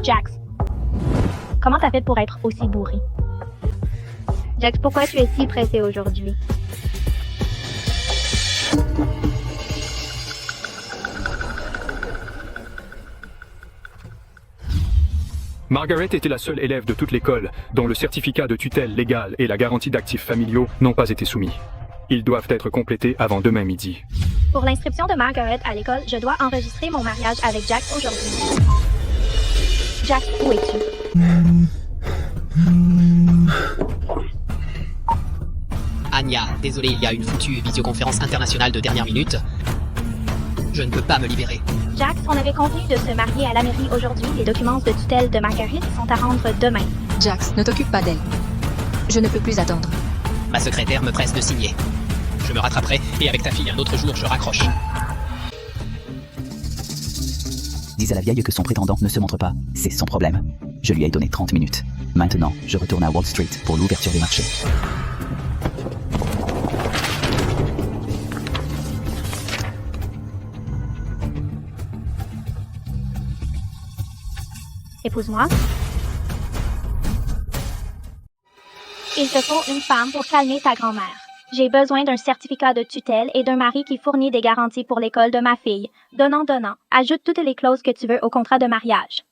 Jax, comment t'as fait pour être aussi bourré? Jax, pourquoi tu es si pressé aujourd'hui? Margaret était la seule élève de toute l'école dont le certificat de tutelle légale et la garantie d'actifs familiaux n'ont pas été soumis. Ils doivent être complétés avant demain midi. Pour l'inscription de Margaret à l'école, je dois enregistrer mon mariage avec Jax aujourd'hui. Jax, où es-tu? Anya, désolé, il y a une foutue visioconférence internationale de dernière minute. Je ne peux pas me libérer. Jax, on avait convenu de se marier à la mairie aujourd'hui. Les documents de tutelle de Margaret sont à rendre demain. Jax, ne t'occupe pas d'elle. Je ne peux plus attendre. Ma secrétaire me presse de signer. Je me rattraperai et avec ta fille un autre jour je raccroche. Dis à la vieille que son prétendant ne se montre pas. C'est son problème. Je lui ai donné 30 minutes. Maintenant, je retourne à Wall Street pour l'ouverture des marchés. Épouse-moi. Il te faut une femme pour calmer ta grand-mère. J'ai besoin d'un certificat de tutelle et d'un mari qui fournit des garanties pour l'école de ma fille. Donnant. Ajoute toutes les clauses que tu veux au contrat de mariage.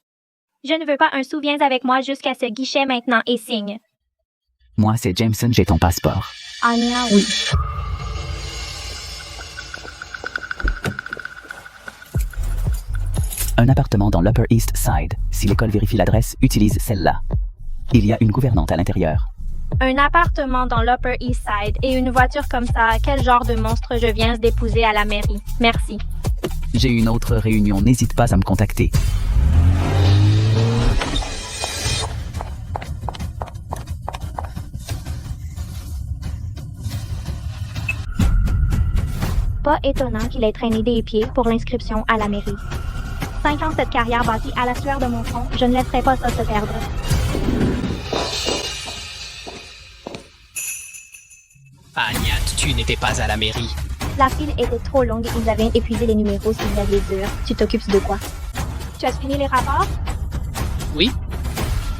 Je ne veux pas un souviens avec moi jusqu'à ce guichet maintenant et signe. Moi, c'est Jameson, j'ai ton passeport. Anya, oui. Un appartement dans l'Upper East Side. Si l'école vérifie l'adresse, utilise celle-là. Il y a une gouvernante à l'intérieur. Un appartement dans l'Upper East Side et une voiture comme ça, quel genre de monstre je viens d'épouser à la mairie? Merci. J'ai une autre réunion, n'hésite pas à me contacter. Pas étonnant qu'il ait traîné des pieds pour l'inscription à la mairie. 5 ans cette carrière bâtie à la sueur de mon front, je ne laisserai pas ça se perdre. Anya, tu n'étais pas à la mairie. La file était trop longue et ils avaient épuisé les numéros s'ils avaient dur. Tu t'occupes de quoi? Tu as fini les rapports? Oui?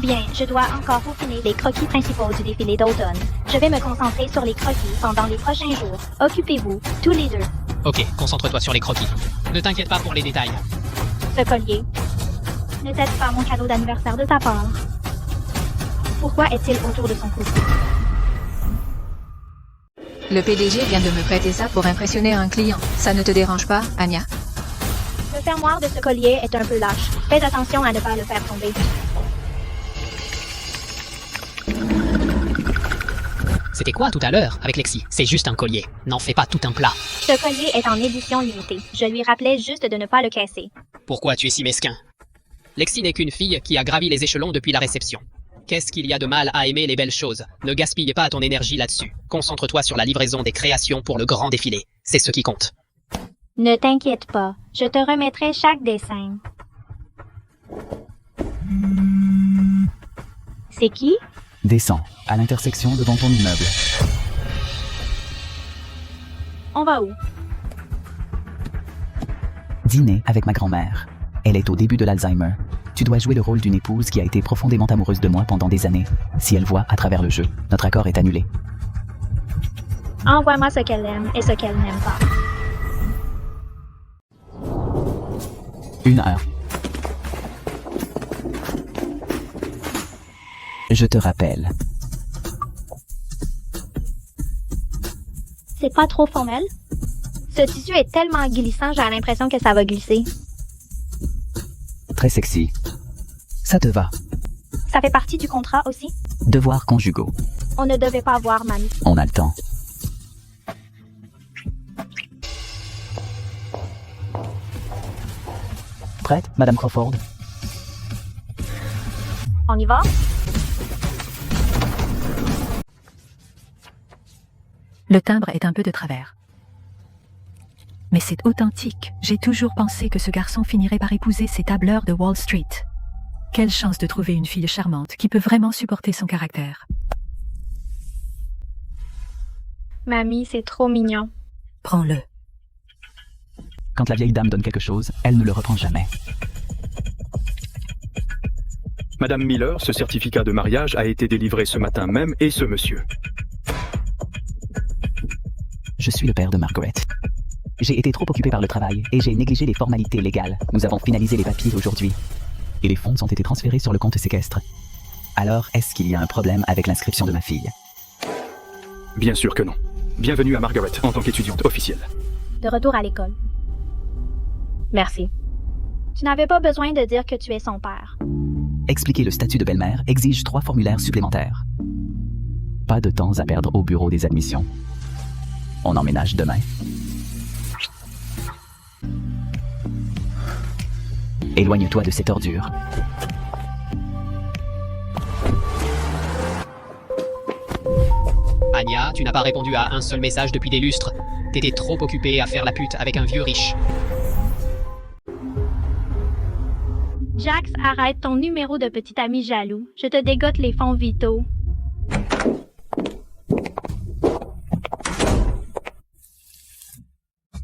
Bien, je dois encore peaufiner les croquis principaux du défilé d'automne. Je vais me concentrer sur les croquis pendant les prochains jours. Occupez-vous, tous les deux. Ok, concentre-toi sur les croquis. Ne t'inquiète pas pour les détails. Ce collier. N'était-ce pas mon cadeau d'anniversaire de ta part? Pourquoi est-il autour de son cou? Le PDG vient de me prêter ça pour impressionner un client. Ça ne te dérange pas, Anya? Le fermoir de ce collier est un peu lâche. Fais attention à ne pas le faire tomber. C'était quoi tout à l'heure avec Lexi? C'est juste un collier. N'en fais pas tout un plat. Ce collier est en édition limitée. Je lui rappelais juste de ne pas le casser. Pourquoi tu es si mesquin? Lexi n'est qu'une fille qui a gravi les échelons depuis la réception. Qu'est-ce qu'il y a de mal à aimer les belles choses? Ne gaspille pas ton énergie là-dessus. Concentre-toi sur la livraison des créations pour le grand défilé. C'est ce qui compte. Ne t'inquiète pas, je te remettrai chaque dessin. C'est qui? Descends, à l'intersection devant ton immeuble. On va où? Dîner avec ma grand-mère. Elle est au début de l'Alzheimer. Tu dois jouer le rôle d'une épouse qui a été profondément amoureuse de moi pendant des années. Si elle voit à travers le jeu, notre accord est annulé. Envoie-moi ce qu'elle aime et ce qu'elle n'aime pas. 1 heure. Je te rappelle. C'est pas trop formel? Ce tissu est tellement glissant, j'ai l'impression que ça va glisser. Très sexy. Ça te va. Ça fait partie du contrat aussi? Devoirs conjugaux. On ne devait pas voir, mamie. On a le temps. Prête, Madame Crawford? On y va? Le timbre est un peu de travers. Mais c'est authentique. J'ai toujours pensé que ce garçon finirait par épouser ces tableurs de Wall Street. Quelle chance de trouver une fille charmante qui peut vraiment supporter son caractère. Mamie, c'est trop mignon. Prends-le. Quand la vieille dame donne quelque chose, elle ne le reprend jamais. Madame Miller, ce certificat de mariage a été délivré ce matin même et ce monsieur. Je suis le père de Margaret. J'ai été trop occupé par le travail et j'ai négligé les formalités légales. Nous avons finalisé les papiers aujourd'hui. Et les fonds ont été transférés sur le compte séquestre. Alors, est-ce qu'il y a un problème avec l'inscription de ma fille? Bien sûr que non. Bienvenue à Margaret en tant qu'étudiante officielle. De retour à l'école. Merci. Tu n'avais pas besoin de dire que tu es son père. Expliquer le statut de belle-mère exige 3 formulaires supplémentaires. Pas de temps à perdre au bureau des admissions. On emménage demain. Éloigne-toi de cette ordure. Anya, tu n'as pas répondu à un seul message depuis des lustres. T'étais trop occupée à faire la pute avec un vieux riche. Jax, arrête ton numéro de petit ami jaloux. Je te dégote les fonds vitaux.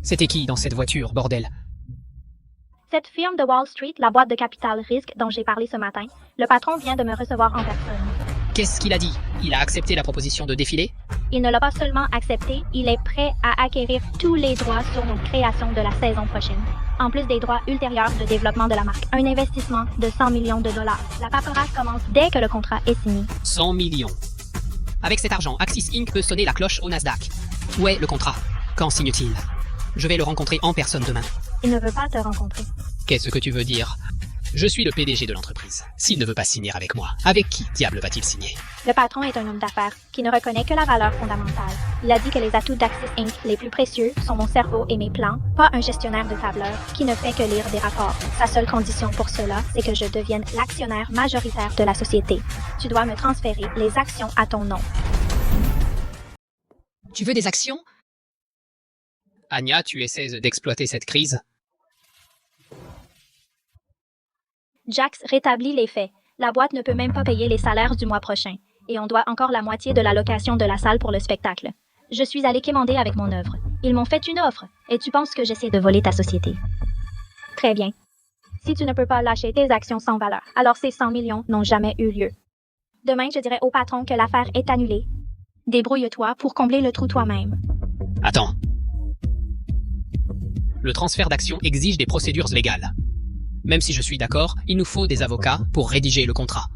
C'était qui dans cette voiture, bordel? Cette firme de Wall Street, la boîte de capital risque dont j'ai parlé ce matin, le patron vient de me recevoir en personne. Qu'est-ce qu'il a dit? Il a accepté la proposition de défiler? Il ne l'a pas seulement accepté, il est prêt à acquérir tous les droits sur nos créations de la saison prochaine. En plus des droits ultérieurs de développement de la marque. Un investissement de 100 millions de dollars. La paperasse commence dès que le contrat est signé. 100 millions. Avec cet argent, Axis Inc. peut sonner la cloche au Nasdaq. Où est le contrat? Quand signe-t-il? Je vais le rencontrer en personne demain. Il ne veut pas te rencontrer. Qu'est-ce que tu veux dire? Je suis le PDG de l'entreprise. S'il ne veut pas signer avec moi, avec qui diable va-t-il signer? Le patron est un homme d'affaires qui ne reconnaît que la valeur fondamentale. Il a dit que les atouts d'Axis Inc. les plus précieux sont mon cerveau et mes plans, pas un gestionnaire de tableur qui ne fait que lire des rapports. Sa seule condition pour cela, c'est que je devienne l'actionnaire majoritaire de la société. Tu dois me transférer les actions à ton nom. Tu veux des actions? Anya, tu essaies d'exploiter cette crise? Jax rétablit les faits. La boîte ne peut même pas payer les salaires du mois prochain. Et on doit encore la moitié de la location de la salle pour le spectacle. Je suis allée quémander avec mon œuvre. Ils m'ont fait une offre. Et tu penses que j'essaie de voler ta société? Très bien. Si tu ne peux pas lâcher tes actions sans valeur, alors ces 100 millions n'ont jamais eu lieu. Demain, je dirai au patron que l'affaire est annulée. Débrouille-toi pour combler le trou toi-même. Attends. Le transfert d'actions exige des procédures légales. Même si je suis d'accord, il nous faut des avocats pour rédiger le contrat.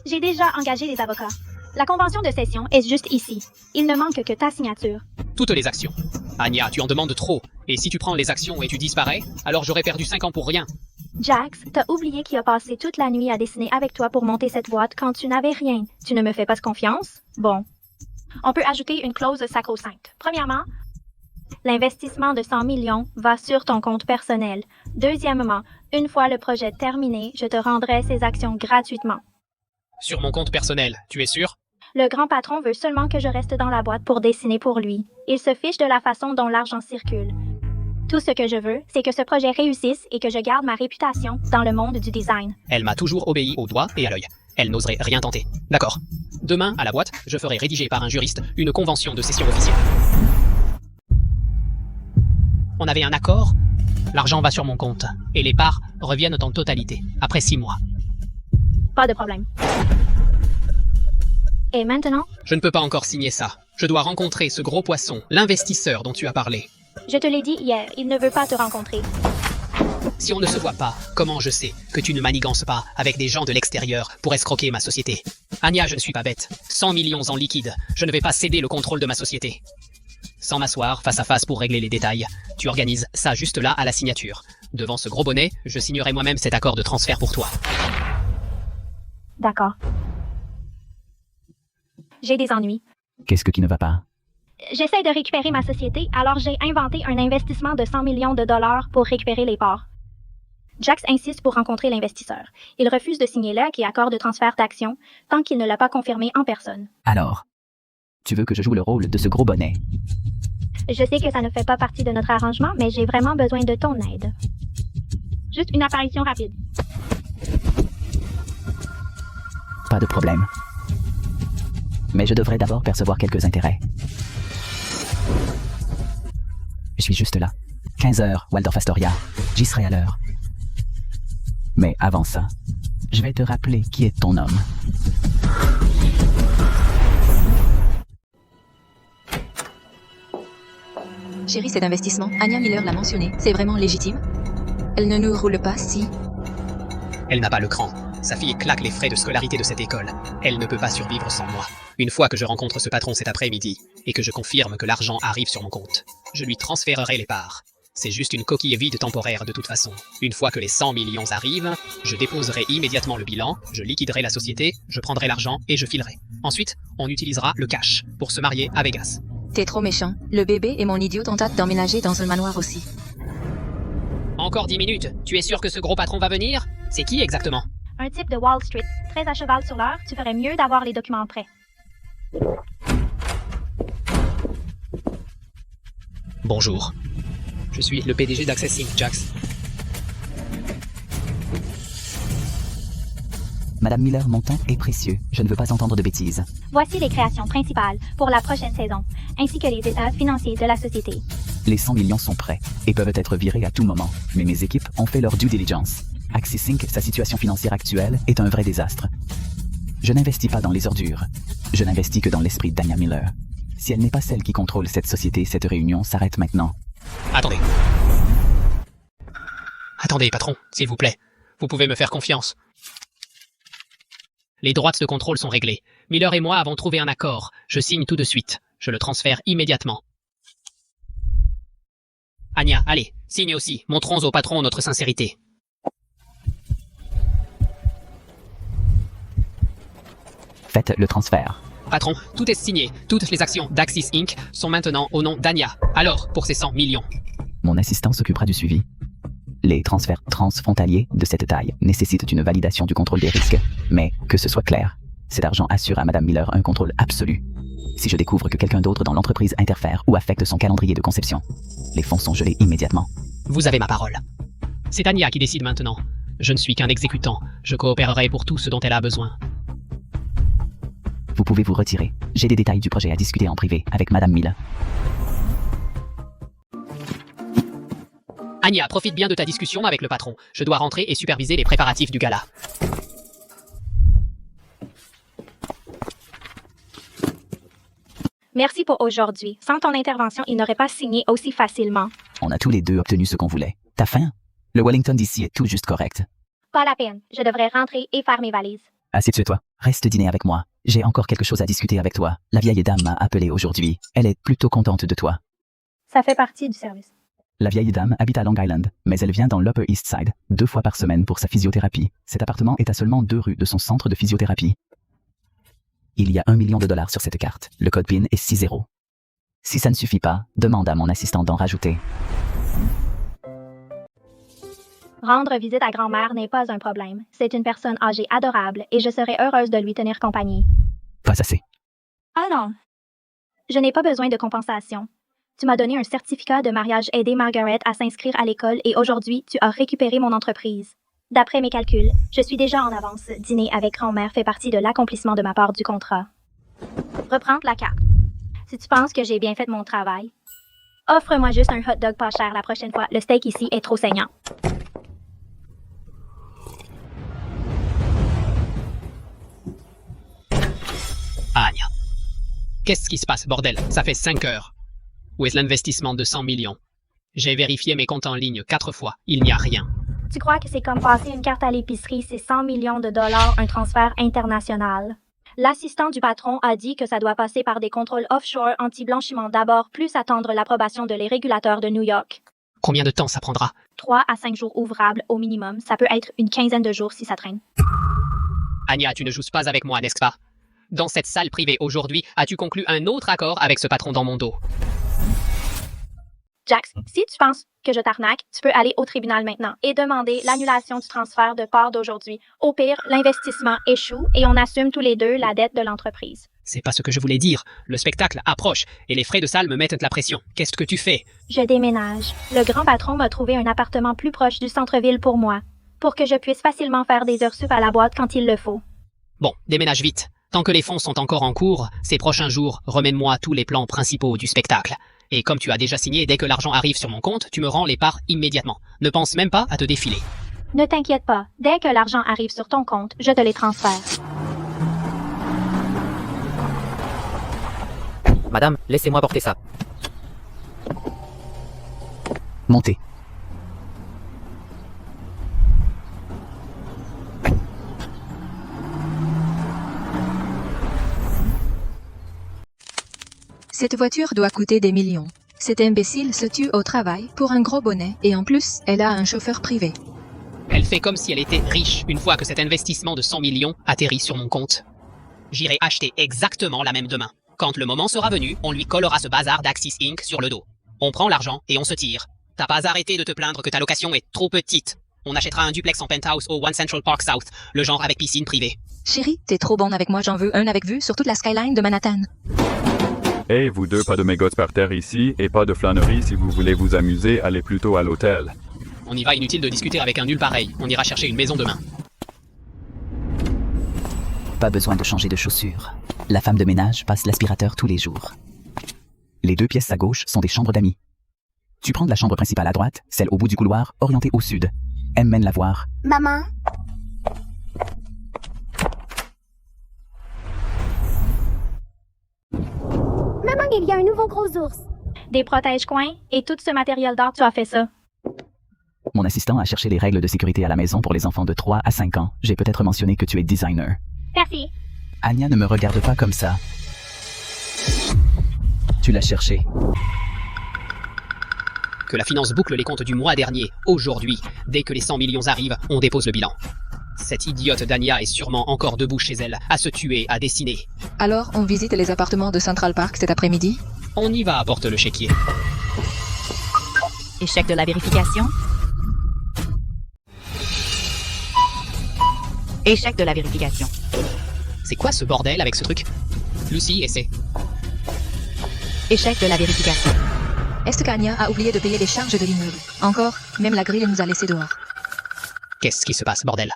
J'ai déjà engagé des avocats. La convention de cession est juste ici. Il ne manque que ta signature. Toutes les actions. Anya, tu en demandes trop. Et si tu prends les actions et tu disparais, alors j'aurais perdu 5 ans pour rien. Jax, t'as oublié qu'il a passé toute la nuit à dessiner avec toi pour monter cette boîte quand tu n'avais rien. Tu ne me fais pas confiance? Bon. On peut ajouter une clause sacro-sainte. Premièrement, l'investissement de 100 millions va sur ton compte personnel. Deuxièmement, une fois le projet terminé, je te rendrai ces actions gratuitement. Sur mon compte personnel, tu es sûr? Le grand patron veut seulement que je reste dans la boîte pour dessiner pour lui. Il se fiche de la façon dont l'argent circule. Tout ce que je veux, c'est que ce projet réussisse et que je garde ma réputation dans le monde du design. Elle m'a toujours obéi au doigt et à l'œil. Elle n'oserait rien tenter. D'accord. Demain, à la boîte, je ferai rédiger par un juriste une convention de cession officielle. On avait un accord? L'argent va sur mon compte, et les parts reviennent en totalité, après 6 mois. Pas de problème. Et maintenant? Je ne peux pas encore signer ça. Je dois rencontrer ce gros poisson, l'investisseur dont tu as parlé. Je te l'ai dit hier, il ne veut pas te rencontrer. Si on ne se voit pas, comment je sais que tu ne manigances pas avec des gens de l'extérieur pour escroquer ma société? Anya, je ne suis pas bête. 100 millions en liquide. Je ne vais pas céder le contrôle de ma société. Sans m'asseoir face à face pour régler les détails, tu organises ça juste là à la signature. Devant ce gros bonnet, je signerai moi-même cet accord de transfert pour toi. D'accord. J'ai des ennuis. Qu'est-ce qui ne va pas? J'essaie de récupérer ma société, alors j'ai inventé un investissement de 100 millions de dollars pour récupérer les parts. Jax insiste pour rencontrer l'investisseur. Il refuse de signer l'acte et accord de transfert d'actions tant qu'il ne l'a pas confirmé en personne. Alors, tu veux que je joue le rôle de ce gros bonnet? Je sais que ça ne fait pas partie de notre arrangement, mais j'ai vraiment besoin de ton aide. Juste une apparition rapide. Pas de problème. Mais je devrais d'abord percevoir quelques intérêts. Je suis juste là. 15 heures, Waldorf Astoria. J'y serai à l'heure. Mais avant ça, je vais te rappeler qui est ton homme. Chérie, cet investissement, Anya Miller l'a mentionné, c'est vraiment légitime? Elle ne nous roule pas si... Elle n'a pas le cran. Sa fille claque les frais de scolarité de cette école. Elle ne peut pas survivre sans moi. Une fois que je rencontre ce patron cet après-midi, et que je confirme que l'argent arrive sur mon compte, je lui transférerai les parts. C'est juste une coquille vide temporaire de toute façon. Une fois que les 100 millions arrivent, je déposerai immédiatement le bilan, je liquiderai la société, je prendrai l'argent et je filerai. Ensuite, on utilisera le cash pour se marier à Vegas. T'es trop méchant. Le bébé et mon idiot ont hâte d'emménager dans un manoir aussi. Encore 10 minutes. Tu es sûr que ce gros patron va venir? C'est qui exactement? Un type de Wall Street, très à cheval sur l'heure, tu ferais mieux d'avoir les documents prêts. Bonjour. Je suis le PDG d'Access Inc, Jax. Madame Miller, mon temps est précieux. Je ne veux pas entendre de bêtises. Voici les créations principales pour la prochaine saison, ainsi que les états financiers de la société. Les 100 millions sont prêts et peuvent être virés à tout moment. Mais mes équipes ont fait leur due diligence. Axis Inc, sa situation financière actuelle est un vrai désastre. Je n'investis pas dans les ordures. Je n'investis que dans l'esprit d'Anya Miller. Si elle n'est pas celle qui contrôle cette société, cette réunion s'arrête maintenant. Attendez. Attendez, patron, s'il vous plaît. Vous pouvez me faire confiance. Les droits de contrôle sont réglés. Miller et moi avons trouvé un accord. Je signe tout de suite. Je le transfère immédiatement. Anya, allez, signe aussi. Montrons au patron notre sincérité. Faites le transfert. Patron, tout est signé. Toutes les actions d'Axis Inc. sont maintenant au nom d'Anya. Alors, pour ces 100 millions. Mon assistant s'occupera du suivi. Les transferts transfrontaliers de cette taille nécessitent une validation du contrôle des risques. Mais, que ce soit clair, cet argent assure à Madame Miller un contrôle absolu. Si je découvre que quelqu'un d'autre dans l'entreprise interfère ou affecte son calendrier de conception, les fonds sont gelés immédiatement. Vous avez ma parole. C'est Anya qui décide maintenant. Je ne suis qu'un exécutant. Je coopérerai pour tout ce dont elle a besoin. Vous pouvez vous retirer. J'ai des détails du projet à discuter en privé avec Madame Miller. Anya, profite bien de ta discussion avec le patron. Je dois rentrer et superviser les préparatifs du gala. Merci pour aujourd'hui. Sans ton intervention, il n'aurait pas signé aussi facilement. On a tous les deux obtenu ce qu'on voulait. T'as faim? Le Wellington d'ici est tout juste correct. Pas la peine. Je devrais rentrer et faire mes valises. Assieds-toi. Reste dîner avec moi. J'ai encore quelque chose à discuter avec toi. La vieille dame m'a appelé aujourd'hui. Elle est plutôt contente de toi. Ça fait partie du service. La vieille dame habite à Long Island, mais elle vient dans l'Upper East Side, 2 fois par semaine pour sa physiothérapie. Cet appartement est à seulement 2 rues de son centre de physiothérapie. Il y a $1 million sur cette carte. Le code PIN est 60. Si ça ne suffit pas, demande à mon assistant d'en rajouter. Rendre visite à grand-mère n'est pas un problème. C'est une personne âgée adorable et je serai heureuse de lui tenir compagnie. Pas assez. Ah non. Je n'ai pas besoin de compensation. Tu m'as donné un certificat de mariage aidé Margaret à s'inscrire à l'école et aujourd'hui, tu as récupéré mon entreprise. D'après mes calculs, je suis déjà en avance. Dîner avec grand-mère fait partie de l'accomplissement de ma part du contrat. Reprendre la carte. Si tu penses que j'ai bien fait mon travail, offre-moi juste un hot dog pas cher la prochaine fois. Le steak ici est trop saignant. Anya. Qu'est-ce qui se passe, bordel? Ça fait 5 heures. Où est l'investissement de 100 millions? J'ai vérifié mes comptes en ligne 4 fois. Il n'y a rien. Tu crois que c'est comme passer une carte à l'épicerie, c'est 100 millions de dollars, un transfert international? L'assistant du patron a dit que ça doit passer par des contrôles offshore anti-blanchiment d'abord, plus attendre l'approbation de les régulateurs de New York. Combien de temps ça prendra? 3 à 5 jours ouvrables au minimum. Ça peut être une quinzaine de jours si ça traîne. Anya, tu ne joues pas avec moi, n'est-ce pas? Dans cette salle privée aujourd'hui, as-tu conclu un autre accord avec ce patron dans mon dos? Jax, si tu penses que je t'arnaque, tu peux aller au tribunal maintenant et demander l'annulation du transfert de part d'aujourd'hui. Au pire, l'investissement échoue et on assume tous les deux la dette de l'entreprise. C'est pas ce que je voulais dire. Le spectacle approche et les frais de salle me mettent la pression. Qu'est-ce que tu fais? Je déménage. Le grand patron m'a trouvé un appartement plus proche du centre-ville pour moi, pour que je puisse facilement faire des heures sup à la boîte quand il le faut. Bon, déménage vite. Tant que les fonds sont encore en cours, ces prochains jours, remets-moi tous les plans principaux du spectacle. Et comme tu as déjà signé, dès que l'argent arrive sur mon compte, tu me rends les parts immédiatement. Ne pense même pas à te défiler. Ne t'inquiète pas, dès que l'argent arrive sur ton compte, je te les transfère. Madame, laissez-moi porter ça. Montez. Cette voiture doit coûter des millions. Cet imbécile se tue au travail pour un gros bonnet et en plus, elle a un chauffeur privé. Elle fait comme si elle était riche une fois que cet investissement de 100 millions atterrit sur mon compte. J'irai acheter exactement la même demain. Quand le moment sera venu, on lui collera ce bazar d'Axis Inc. sur le dos. On prend l'argent et on se tire. T'as pas arrêté de te plaindre que ta location est trop petite. On achètera un duplex en penthouse au One Central Park South, le genre avec piscine privée. Chérie, t'es trop bonne avec moi, j'en veux un avec vue sur toute la skyline de Manhattan. Hey, vous deux, pas de mégots par terre ici, et pas de flânerie si vous voulez vous amuser, allez plutôt à l'hôtel. On y va, inutile de discuter avec un nul pareil. On ira chercher une maison demain. Pas besoin de changer de chaussures. La femme de ménage passe l'aspirateur tous les jours. Les 2 pièces à gauche sont des chambres d'amis. Tu prends de la chambre principale à droite, celle au bout du couloir, orientée au sud. M mène la voir. Maman? Maman, il y a un nouveau gros ours. Des protège-coins et tout ce matériel d'art, tu as fait ça. Mon assistant a cherché les règles de sécurité à la maison pour les enfants de 3 à 5 ans. J'ai peut-être mentionné que tu es designer. Merci. Anya, ne me regarde pas comme ça. Tu l'as cherché. Que la finance boucle les comptes du mois dernier. Aujourd'hui, dès que les 100 millions arrivent, on dépose le bilan. Cette idiote d'Anya est sûrement encore debout chez elle, à se tuer, à dessiner. Alors, on visite les appartements de Central Park cet après-midi? On y va, apporte le chéquier. Échec de la vérification. Échec de la vérification. C'est quoi ce bordel avec ce truc? Lucie, essaie. Échec de la vérification. Est-ce qu'Anya a oublié de payer les charges de l'immeuble? Encore, même la grille nous a laissés dehors. Qu'est-ce qui se passe, bordel?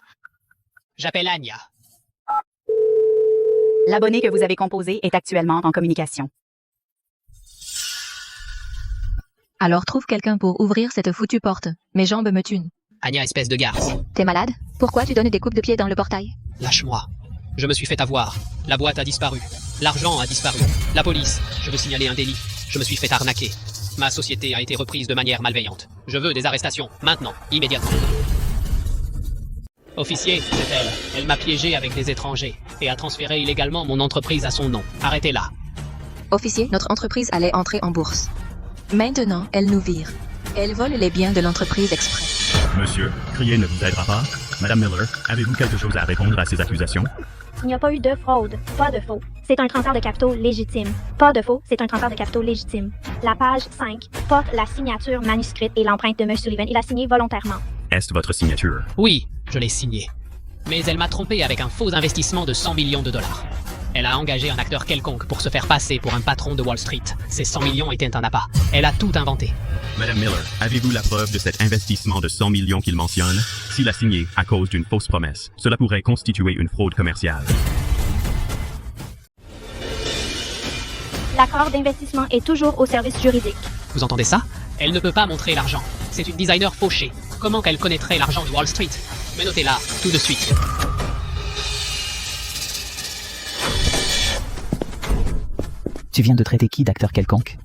J'appelle Anya. L'abonné que vous avez composé est actuellement en communication. Alors trouve quelqu'un pour ouvrir cette foutue porte. Mes jambes me tunent. Anya, espèce de garce. T'es malade? Pourquoi tu donnes des coupes de pied dans le portail? Lâche-moi. Je me suis fait avoir. La boîte a disparu. L'argent a disparu. La police. Je veux signaler un délit. Je me suis fait arnaquer. Ma société a été reprise de manière malveillante. Je veux des arrestations. Maintenant. Immédiatement. Officier, c'est elle. Elle m'a piégé avec des étrangers et a transféré illégalement mon entreprise à son nom. Arrêtez-la. Officier, notre entreprise allait entrer en bourse. Maintenant, elle nous vire. Elle vole les biens de l'entreprise exprès. Monsieur, crier ne vous aidera pas. Madame Miller, avez-vous quelque chose à répondre à ces accusations? Il n'y a pas eu de fraude, pas de faux. C'est un transfert de capitaux légitime. Pas de faux, c'est un transfert de capitaux légitime. La page 5 porte la signature manuscrite et l'empreinte de M. Sullivan. Il a signé volontairement. Est-ce votre signature? Oui, je l'ai signé. Mais elle m'a trompé avec un faux investissement de 100 millions de dollars. Elle a engagé un acteur quelconque pour se faire passer pour un patron de Wall Street. Ces 100 millions étaient un appât. Elle a tout inventé. Madame Miller, avez-vous la preuve de cet investissement de 100 millions qu'il mentionne? S'il a signé à cause d'une fausse promesse, cela pourrait constituer une fraude commerciale. L'accord d'investissement est toujours au service juridique. Vous entendez ça? Elle ne peut pas montrer l'argent. C'est une designer fauchée. Comment qu'elle connaîtrait l'argent de Wall Street? Mais notez-la, tout de suite. Tu viens de traiter qui d'acteur quelconque?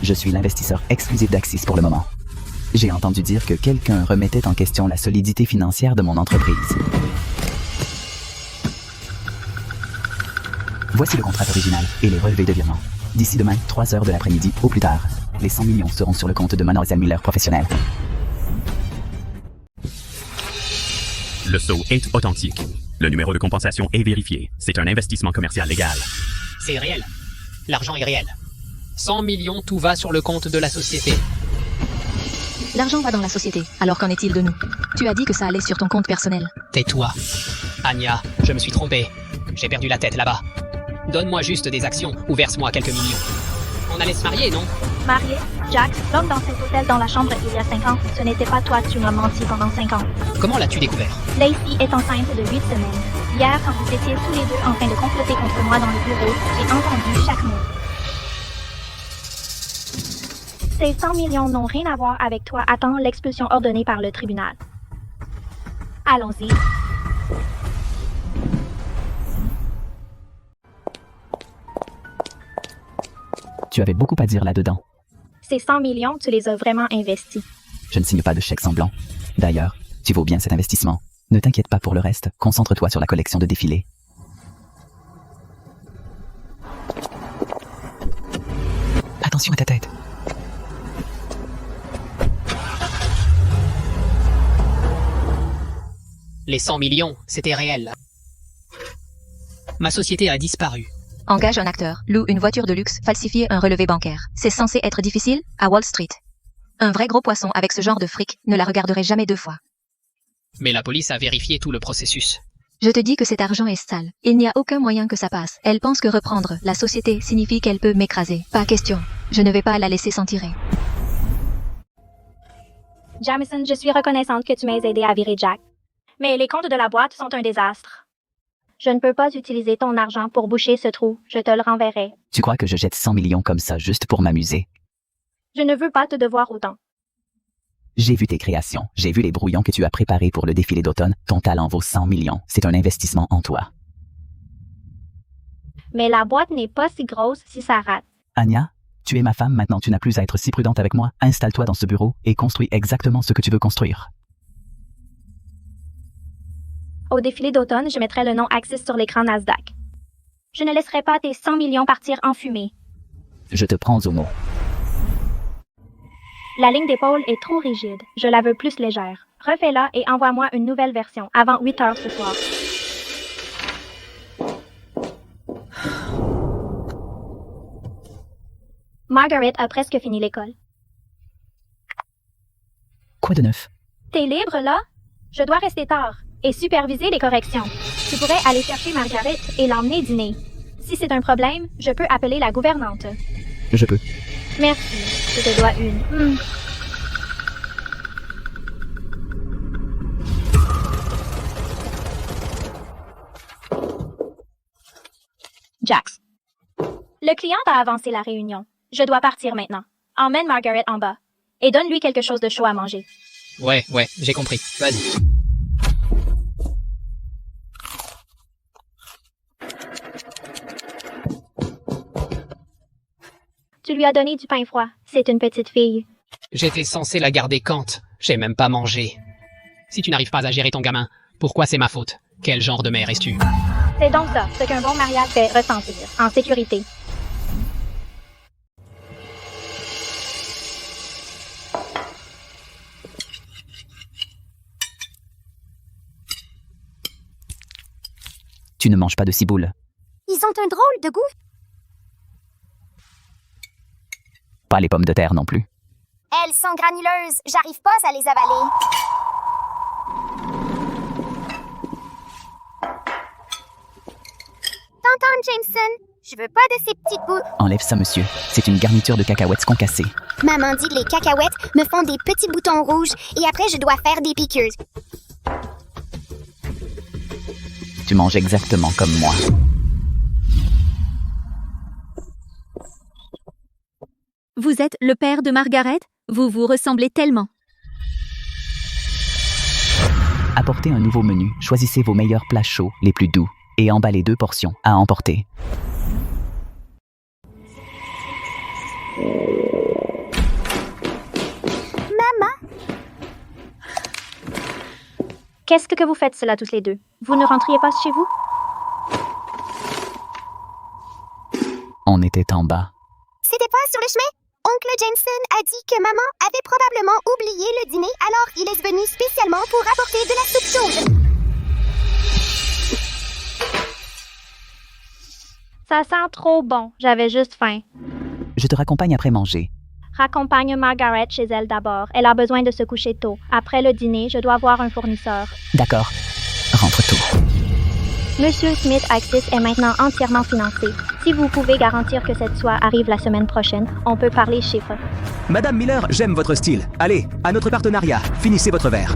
Je suis l'investisseur exclusif d'Axis pour le moment. J'ai entendu dire que quelqu'un remettait en question la solidité financière de mon entreprise. Voici le contrat original et les relevés de virement. D'ici demain, 3 heures de l'après-midi, au plus tard, les 100 millions seront sur le compte de Mademoiselle Miller professionnel. Le sceau est authentique. Le numéro de compensation est vérifié. C'est un investissement commercial légal. C'est réel. L'argent est réel. 100 millions, tout va sur le compte de la société. L'argent va dans la société, alors qu'en est-il de nous? Tu as dit que ça allait sur ton compte personnel. Tais-toi. Anya, je me suis trompé. J'ai perdu la tête là-bas. Donne-moi juste des actions ou verse-moi quelques millions. On allait se marier, non? Marié, Jax, l'homme dans cet hôtel dans la chambre il y a 5 ans, ce n'était pas toi, tu m'as menti pendant 5 ans. Comment l'as-tu découvert? Lacey est enceinte de 8 semaines. Hier, quand vous étiez tous les deux en train de comploter contre moi dans le bureau, j'ai entendu chaque mot. Ces 100 millions n'ont rien à voir avec toi. Attends l'expulsion ordonnée par le tribunal. Allons-y. Tu avais beaucoup à dire là-dedans. Ces 100 millions, tu les as vraiment investis. Je ne signe pas de chèque semblant. D'ailleurs, tu vaux bien cet investissement. Ne t'inquiète pas pour le reste, concentre-toi sur la collection de défilés. Attention à ta tête. Les 100 millions, c'était réel. Ma société a disparu. Engage un acteur, loue une voiture de luxe, falsifie un relevé bancaire. C'est censé être difficile, à Wall Street. Un vrai gros poisson avec ce genre de fric ne la regarderait jamais deux fois. Mais la police a vérifié tout le processus. Je te dis que cet argent est sale. Il n'y a aucun moyen que ça passe. Elle pense que reprendre la société signifie qu'elle peut m'écraser. Pas question. Je ne vais pas la laisser s'en tirer. Jamison, je suis reconnaissante que tu m'aies aidé à virer Jack. Mais les comptes de la boîte sont un désastre. Je ne peux pas utiliser ton argent pour boucher ce trou. Je te le renverrai. Tu crois que je jette 100 millions comme ça juste pour m'amuser? Je ne veux pas te devoir autant. J'ai vu tes créations. J'ai vu les brouillons que tu as préparés pour le défilé d'automne. Ton talent vaut 100 millions. C'est un investissement en toi. Mais la boîte n'est pas si grosse si ça rate. Anya, tu es ma femme, maintenant tu n'as plus à être si prudente avec moi. Installe-toi dans ce bureau et construis exactement ce que tu veux construire. Au défilé d'automne, je mettrai le nom Axis sur l'écran Nasdaq. Je ne laisserai pas tes 100 millions partir en fumée. Je te prends au mot. La ligne d'épaule est trop rigide. Je la veux plus légère. Refais-la et envoie-moi une nouvelle version avant 8 heures ce soir. Margaret a presque fini l'école. Quoi de neuf? T'es libre, là? Je dois rester tard et superviser les corrections. Tu pourrais aller chercher Margaret et l'emmener dîner. Si c'est un problème, je peux appeler la gouvernante. Je peux. Merci, je te dois une. Jax. Le client a avancé la réunion. Je dois partir maintenant. Emmène Margaret en bas et donne-lui quelque chose de chaud à manger. Ouais, j'ai compris. Vas-y. Tu lui as donné du pain froid. C'est une petite fille. J'étais censé la garder quand? J'ai même pas mangé. Si tu n'arrives pas à gérer ton gamin, pourquoi c'est ma faute? Quel genre de mère es-tu? C'est donc ça, ce qu'un bon mariage fait ressentir, en sécurité. Tu ne manges pas de ciboule. Ils ont un drôle de goût. Pas les pommes de terre non plus. Elles sont granuleuses. J'arrive pas à les avaler. Tonton Jameson, je veux pas de ces petites bouts. Enlève ça, monsieur. C'est une garniture de cacahuètes concassées. Maman dit que les cacahuètes me font des petits boutons rouges et après je dois faire des piqûres. Tu manges exactement comme moi. Vous êtes le père de Margaret? Vous vous ressemblez tellement. Apportez un nouveau menu, choisissez vos meilleurs plats chauds, les plus doux, et emballez 2 portions à emporter. Maman? Qu'est-ce que vous faites cela tous les deux? Vous ne rentriez pas chez vous? On était en bas. C'était pas sur le chemin? Oncle Jameson a dit que maman avait probablement oublié le dîner, alors il est venu spécialement pour apporter de la soupe chaude. Ça sent trop bon. J'avais juste faim. Je te raccompagne après manger. Raccompagne Margaret chez elle d'abord. Elle a besoin de se coucher tôt. Après le dîner, je dois voir un fournisseur. D'accord. Rentre tôt. Monsieur Smith Axis est maintenant entièrement financé. Si vous pouvez garantir que cette soie arrive la semaine prochaine, on peut parler chiffres. Madame Miller, j'aime votre style. Allez, à notre partenariat. Finissez votre verre.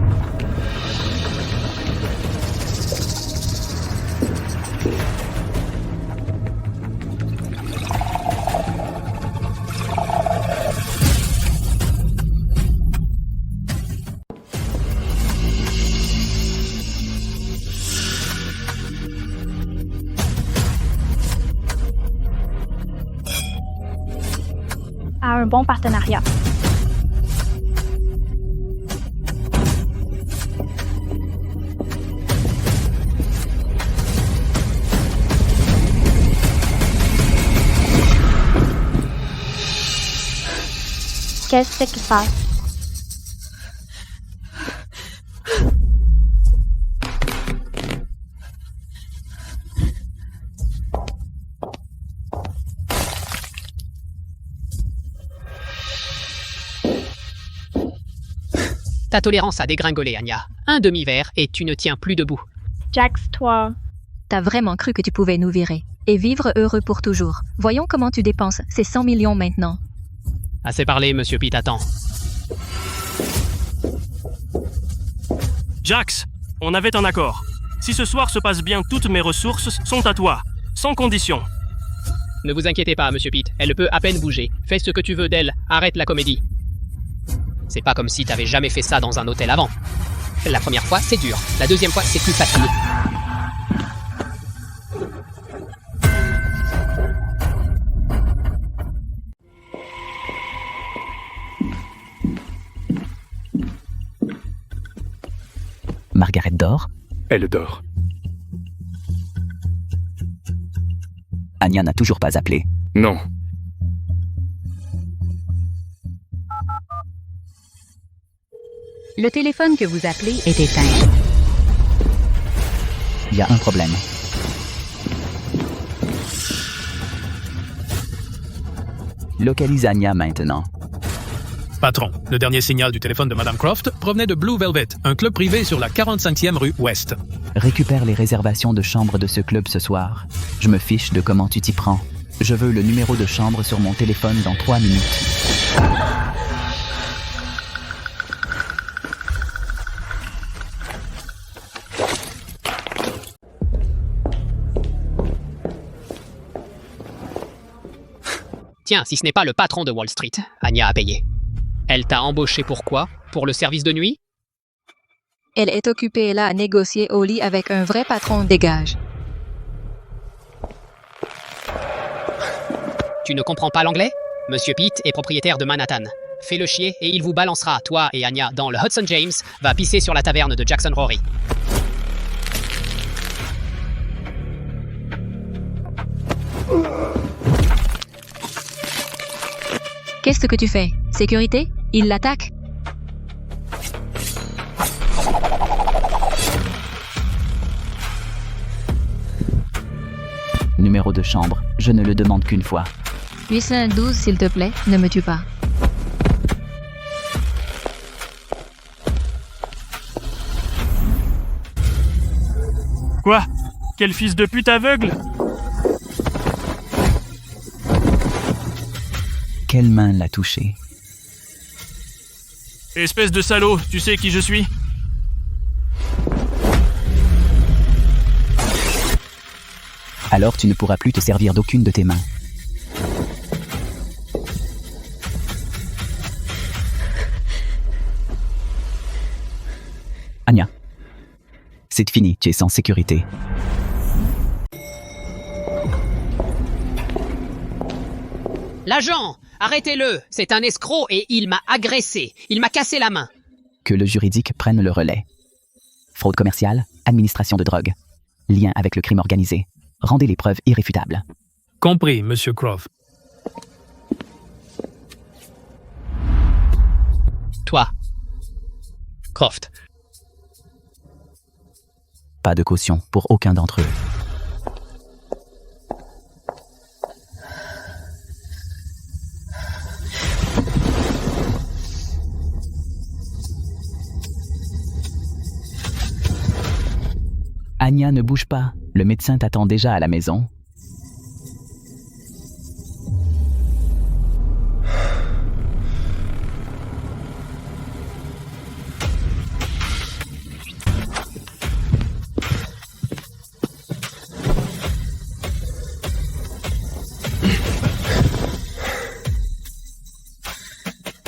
à un bon partenariat. Qu'est-ce qui se passe? Ta tolérance a dégringolé, Anya. Un demi-verre et tu ne tiens plus debout. Jax, toi... T'as vraiment cru que tu pouvais nous virer et vivre heureux pour toujours. Voyons comment tu dépenses ces 100 millions maintenant. Assez parlé, Monsieur Pitt, attends. Jax, on avait un accord. Si ce soir se passe bien, toutes mes ressources sont à toi, sans condition. Ne vous inquiétez pas, Monsieur Pitt, elle peut à peine bouger. Fais ce que tu veux d'elle, arrête la comédie. C'est pas comme si t'avais jamais fait ça dans un hôtel avant. La première fois, c'est dur. La deuxième fois, c'est plus facile. Margaret dort? Elle dort. Anya n'a toujours pas appelé. Non. Le téléphone que vous appelez est éteint. Il y a un problème. Localise Anya maintenant. Patron, le dernier signal du téléphone de Madame Croft provenait de Blue Velvet, un club privé sur la 45e rue Ouest. Récupère les réservations de chambre de ce club ce soir. Je me fiche de comment tu t'y prends. Je veux le numéro de chambre sur mon téléphone dans 3 minutes. Tiens, si ce n'est pas le patron de Wall Street, Anya a payé. Elle t'a embauché pour quoi? Pour le service de nuit? Elle est occupée là à négocier au lit avec un vrai patron des gages. Tu ne comprends pas l'anglais? Monsieur Pitt est propriétaire de Manhattan. Fais-le chier et il vous balancera, toi et Anya, dans le Hudson James, va pisser sur la taverne de Jackson Rory. Qu'est-ce que tu fais? Sécurité? Il l'attaque? Numéro de chambre, je ne le demande qu'une fois. 812, s'il te plaît, ne me tue pas. Quoi? Quel fils de pute aveugle? Quelle main l'a touché? Espèce de salaud, tu sais qui je suis? Alors tu ne pourras plus te servir d'aucune de tes mains. Anya. C'est fini, tu es sans sécurité. L'agent! Arrêtez-le! C'est un escroc et il m'a agressé. Il m'a cassé la main. Que le juridique prenne le relais. Fraude commerciale, administration de drogue, lien avec le crime organisé. Rendez les preuves irréfutables. Compris, Monsieur Croft. Toi. Croft. Pas de caution pour aucun d'entre eux. Anya, ne bouge pas. Le médecin t'attend déjà à la maison.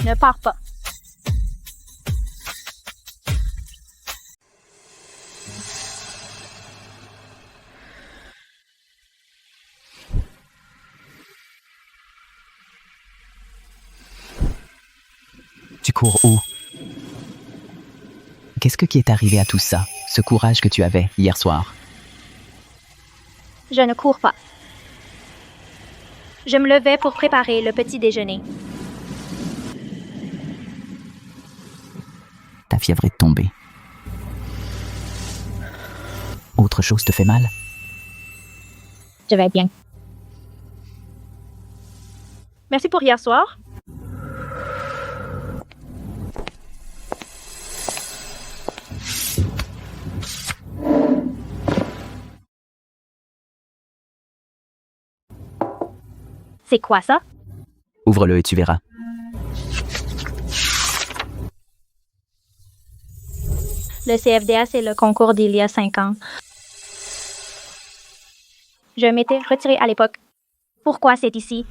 Ne pars pas. cours où? Qu'est-ce qui est arrivé à tout ça, ce courage que tu avais hier soir? Je ne cours pas. Je me levais pour préparer le petit déjeuner. Ta fièvre est tombée. Autre chose te fait mal? Je vais bien. Merci pour hier soir. C'est quoi ça? Ouvre-le et tu verras. Le CFDA, c'est le concours d'il y a 5 ans. Je m'étais retirée à l'époque. Pourquoi c'est ici?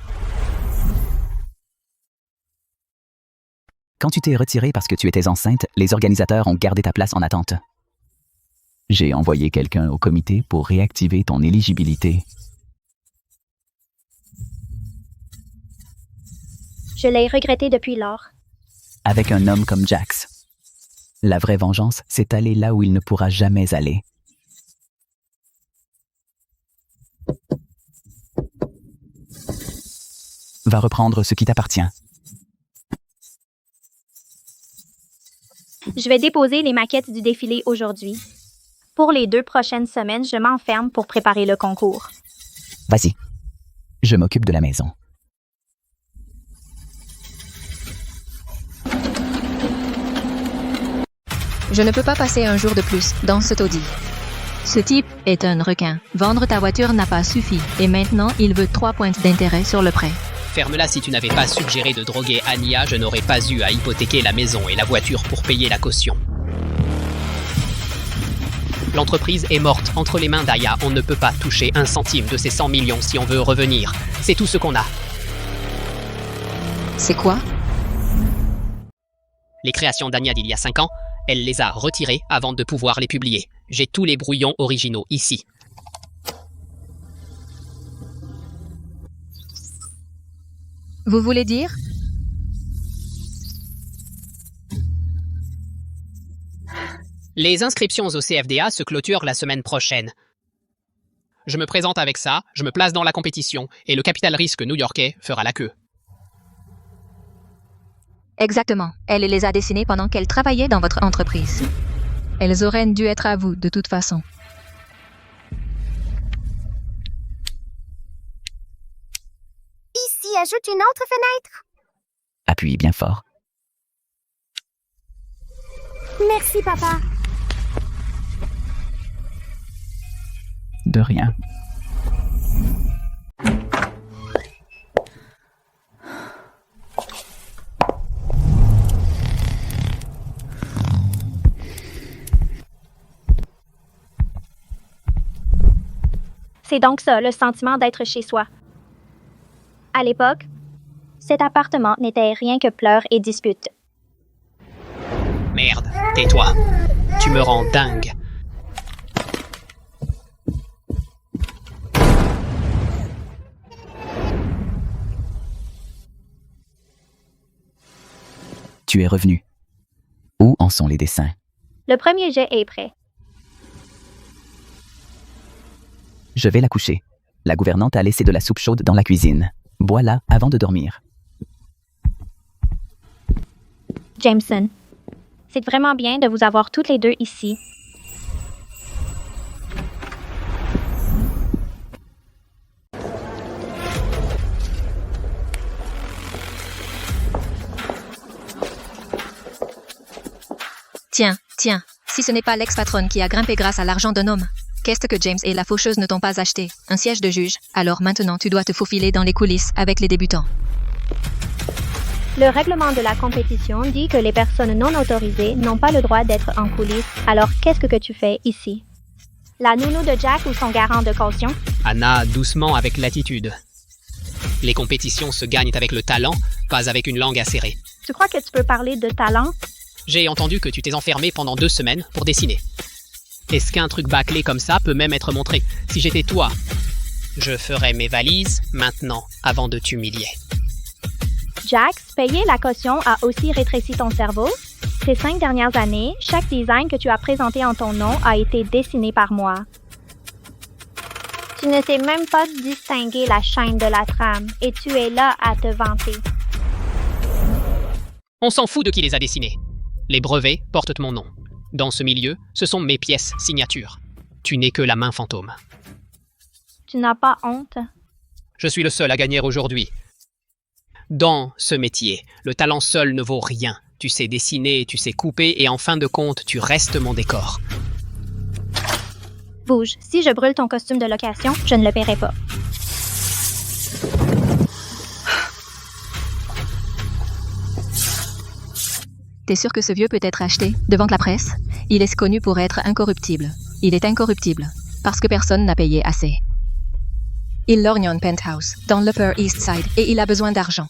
Quand tu t'es retiré parce que tu étais enceinte, les organisateurs ont gardé ta place en attente. J'ai envoyé quelqu'un au comité pour réactiver ton éligibilité. Je l'ai regretté depuis lors. Avec un homme comme Jax. La vraie vengeance, c'est aller là où il ne pourra jamais aller. Va reprendre ce qui t'appartient. Je vais déposer les maquettes du défilé aujourd'hui. Pour les 2 prochaines semaines, je m'enferme pour préparer le concours. Vas-y. Je m'occupe de la maison. Je ne peux pas passer un jour de plus dans ce taudis. Ce type est un requin. Vendre ta voiture n'a pas suffi. Et maintenant, il veut 3 points d'intérêt sur le prêt. Ferme-la si tu n'avais pas suggéré de droguer Anya, je n'aurais pas eu à hypothéquer la maison et la voiture pour payer la caution. L'entreprise est morte entre les mains d'Aya. On ne peut pas toucher 1 centime de ces 100 millions si on veut revenir. C'est tout ce qu'on a. C'est quoi? Les créations d'Anya d'il y a 5 ans, elle les a retirées avant de pouvoir les publier. J'ai tous les brouillons originaux ici. Vous voulez dire? Les inscriptions au CFDA se clôturent la semaine prochaine. Je me présente avec ça, je me place dans la compétition, et le capital risque new-yorkais fera la queue. Exactement. Elle les a dessinées pendant qu'elle travaillait dans votre entreprise. Elles auraient dû être à vous, de toute façon. Ici, ajoute une autre fenêtre. Appuie bien fort. Merci, papa. De rien. C'est donc ça, le sentiment d'être chez soi. À l'époque, cet appartement n'était rien que pleurs et disputes. Merde, tais-toi. Tu me rends dingue. Tu es revenu. Où en sont les dessins? Le premier jet est prêt. Je vais la coucher. La gouvernante a laissé de la soupe chaude dans la cuisine. Bois-la avant de dormir. Jameson, c'est vraiment bien de vous avoir toutes les deux ici. Tiens, si ce n'est pas l'ex-patronne qui a grimpé grâce à l'argent d'un homme. Qu'est-ce que James et la faucheuse ne t'ont pas acheté? Un siège de juge. Alors maintenant, tu dois te faufiler dans les coulisses avec les débutants. Le règlement de la compétition dit que les personnes non autorisées n'ont pas le droit d'être en coulisses. Alors qu'est-ce que tu fais ici? La nounou de Jack ou son garant de caution? Anna, doucement avec l'attitude. Les compétitions se gagnent avec le talent, pas avec une langue acérée. Tu crois que tu peux parler de talent? J'ai entendu que tu t'es enfermé pendant 2 semaines pour dessiner. Est-ce qu'un truc bâclé comme ça peut même être montré? Si j'étais toi, je ferais mes valises maintenant avant de t'humilier. Jax, payer la caution a aussi rétréci ton cerveau? Ces 5 dernières années, chaque design que tu as présenté en ton nom a été dessiné par moi. Tu ne sais même pas distinguer la chaîne de la trame et tu es là à te vanter. On s'en fout de qui les a dessinés. Les brevets portent mon nom. Dans ce milieu, ce sont mes pièces signatures. Tu n'es que la main fantôme. Tu n'as pas honte? Je suis le seul à gagner aujourd'hui. Dans ce métier, le talent seul ne vaut rien. Tu sais dessiner, tu sais couper et en fin de compte, tu restes mon décor. Bouge, si je brûle ton costume de location, je ne le paierai pas. T'es sûr que ce vieux peut être acheté devant la presse? Il est connu pour être incorruptible. Il est incorruptible parce que personne n'a payé assez. Il lorgne un penthouse dans l'Upper East Side et il a besoin d'argent.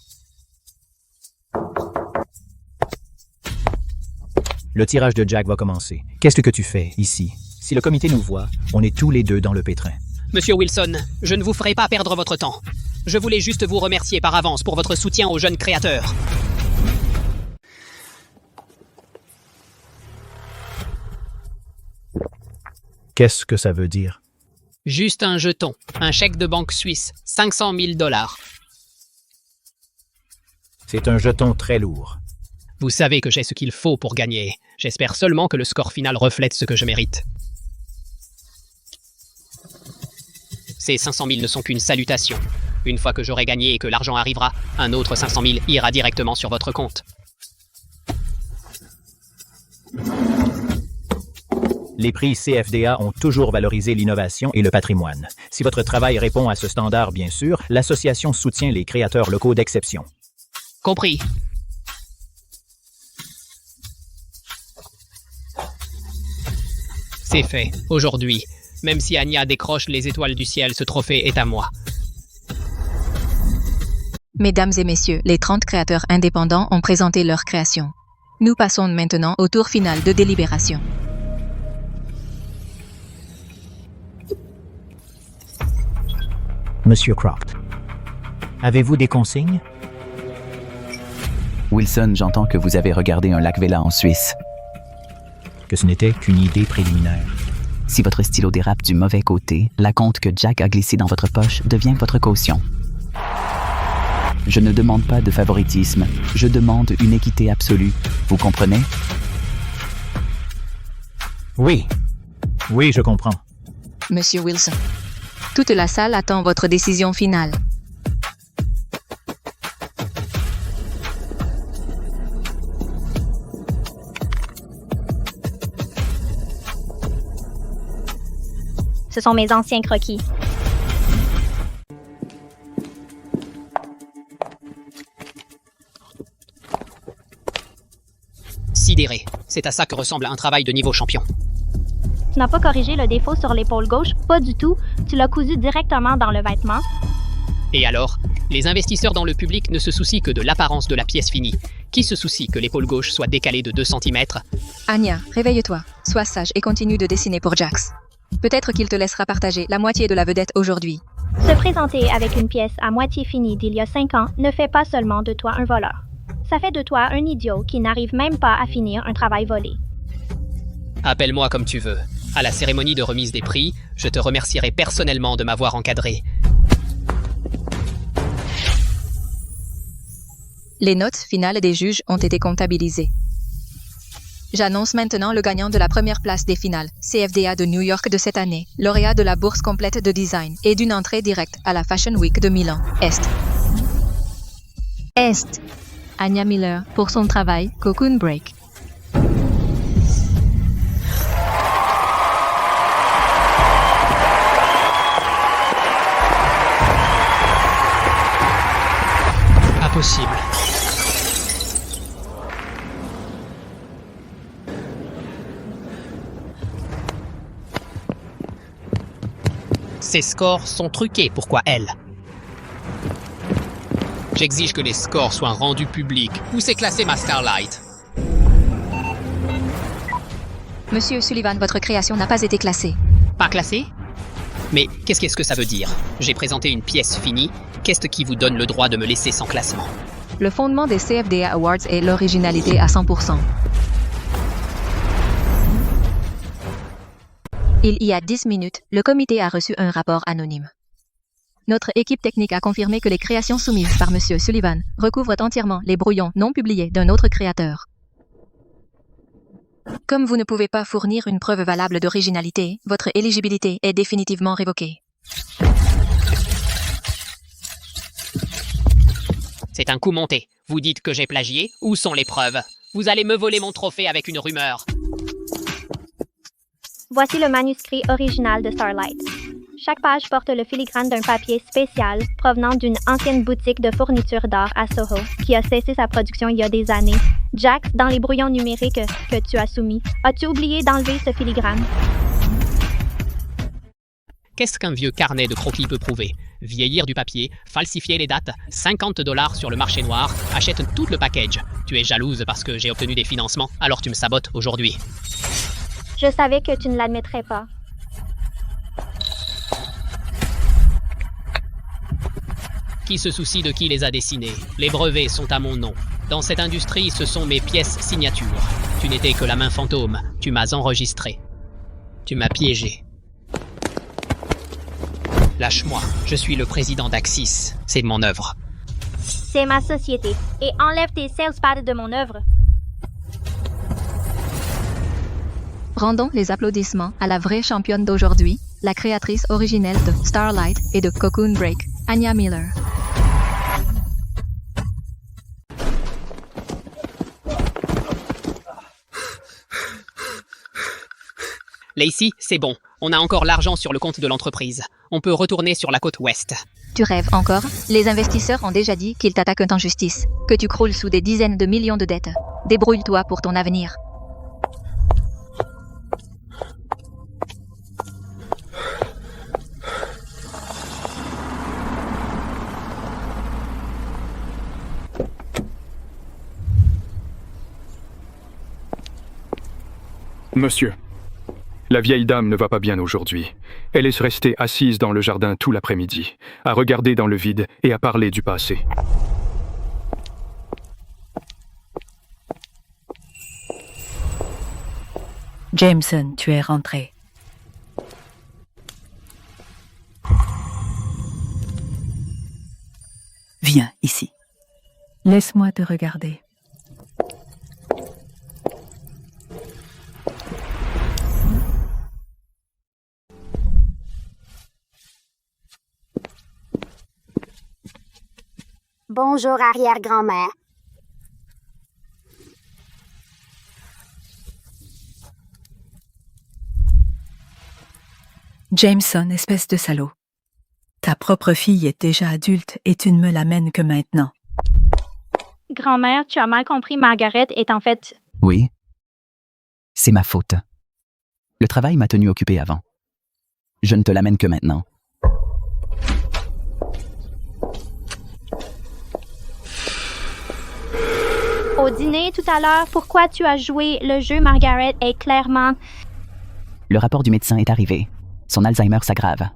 Le tirage de Jack va commencer. Qu'est-ce que tu fais ici? Si le comité nous voit, on est tous les deux dans le pétrin. Monsieur Wilson, je ne vous ferai pas perdre votre temps. Je voulais juste vous remercier par avance pour votre soutien aux jeunes créateurs. Qu'est-ce que ça veut dire? Juste un jeton, un chèque de banque suisse, 500 000 $. C'est un jeton très lourd. Vous savez que j'ai ce qu'il faut pour gagner. J'espère seulement que le score final reflète ce que je mérite. Ces 500 000 ne sont qu'une salutation. Une fois que j'aurai gagné et que l'argent arrivera, un autre 500 000 ira directement sur votre compte. Les prix CFDA ont toujours valorisé l'innovation et le patrimoine. Si votre travail répond à ce standard, bien sûr, l'association soutient les créateurs locaux d'exception. Compris. C'est fait, aujourd'hui. Même si Anya décroche les étoiles du ciel, ce trophée est à moi. Mesdames et messieurs, les 30 créateurs indépendants ont présenté leur création. Nous passons maintenant au tour final de délibération. Monsieur Croft, avez-vous des consignes? Wilson, j'entends que vous avez regardé un lac Vela en Suisse. Que ce n'était qu'une idée préliminaire. Si votre stylo dérape du mauvais côté, la compte que Jack a glissée dans votre poche devient votre caution. Je ne demande pas de favoritisme, je demande une équité absolue. Vous comprenez? Oui. Oui, je comprends. Monsieur Wilson, toute la salle attend votre décision finale. Ce sont mes anciens croquis. Sidéré. C'est à ça que ressemble un travail de niveau champion. Tu n'as pas corrigé le défaut sur l'épaule gauche, pas du tout. Tu l'as cousu directement dans le vêtement. Et alors, les investisseurs dans le public ne se soucient que de l'apparence de la pièce finie. Qui se soucie que l'épaule gauche soit décalée de 2 cm? Anya, réveille-toi, sois sage et continue de dessiner pour Jax. Peut-être qu'il te laissera partager la moitié de la vedette aujourd'hui. Se présenter avec une pièce à moitié finie d'il y a 5 ans ne fait pas seulement de toi un voleur. Ça fait de toi un idiot qui n'arrive même pas à finir un travail volé. Appelle-moi comme tu veux. À la cérémonie de remise des prix, je te remercierai personnellement de m'avoir encadré. Les notes finales des juges ont été comptabilisées. J'annonce maintenant le gagnant de la première place des finales, CFDA de New York de cette année, lauréat de la bourse complète de design et d'une entrée directe à la Fashion Week de Milan, Est. Anya Miller pour son travail Cocoon Break. Impossible. Ces scores sont truqués, pourquoi elle? J'exige que les scores soient rendus publics. Où c'est classé ma Starlight? Monsieur Sullivan, votre création n'a pas été classée. Pas classée? Mais qu'est-ce que ça veut dire? J'ai présenté une pièce finie. Qu'est-ce qui vous donne le droit de me laisser sans classement? Le fondement des CFDA Awards est l'originalité à 100%. Il y a 10 minutes, le comité a reçu un rapport anonyme. Notre équipe technique a confirmé que les créations soumises par M. Sullivan recouvrent entièrement les brouillons non publiés d'un autre créateur. Comme vous ne pouvez pas fournir une preuve valable d'originalité, votre éligibilité est définitivement révoquée. C'est un coup monté. Vous dites que j'ai plagié? Où sont les preuves? Vous allez me voler mon trophée avec une rumeur. Voici le manuscrit original de Starlight. Chaque page porte le filigrane d'un papier spécial provenant d'une ancienne boutique de fourniture d'art à Soho qui a cessé sa production il y a des années. Jax, dans les brouillons numériques que tu as soumis, as-tu oublié d'enlever ce filigrane? Qu'est-ce qu'un vieux carnet de croquis peut prouver? Vieillir du papier, falsifier les dates, $50 sur le marché noir, achète tout le package. Tu es jalouse parce que j'ai obtenu des financements, alors tu me sabotes aujourd'hui. Je savais que tu ne l'admettrais pas. Qui se soucie de qui les a dessinés? Les brevets sont à mon nom. Dans cette industrie, ce sont mes pièces signatures. Tu n'étais que la main fantôme. Tu m'as enregistré. Tu m'as piégé. Lâche-moi. Je suis le président d'Axis. C'est mon œuvre. C'est ma société. Et enlève tes sales pads de mon œuvre. Rendons les applaudissements à la vraie championne d'aujourd'hui, la créatrice originelle de Starlight et de Cocoon Break, Anya Miller. Lacey, c'est bon. On a encore l'argent sur le compte de l'entreprise. On peut retourner sur la côte ouest. Tu rêves encore? Les investisseurs ont déjà dit qu'ils t'attaquent en justice, que tu croules sous des dizaines de millions de dettes. Débrouille-toi pour ton avenir. Monsieur, la vieille dame ne va pas bien aujourd'hui. Elle est restée assise dans le jardin tout l'après-midi, à regarder dans le vide et à parler du passé. Jameson, tu es rentré. Viens ici. Laisse-moi te regarder. Bonjour, arrière-grand-mère. Jameson, espèce de salaud. Ta propre fille est déjà adulte et tu ne me l'amènes que maintenant. Grand-mère, tu as mal compris, Margaret est en fait... Oui. C'est ma faute. Le travail m'a tenu occupé avant. Je ne te l'amène que maintenant. Au dîner tout à l'heure, pourquoi tu as joué le jeu, Margaret, est clairement... Le rapport du médecin est arrivé. Son Alzheimer s'aggrave.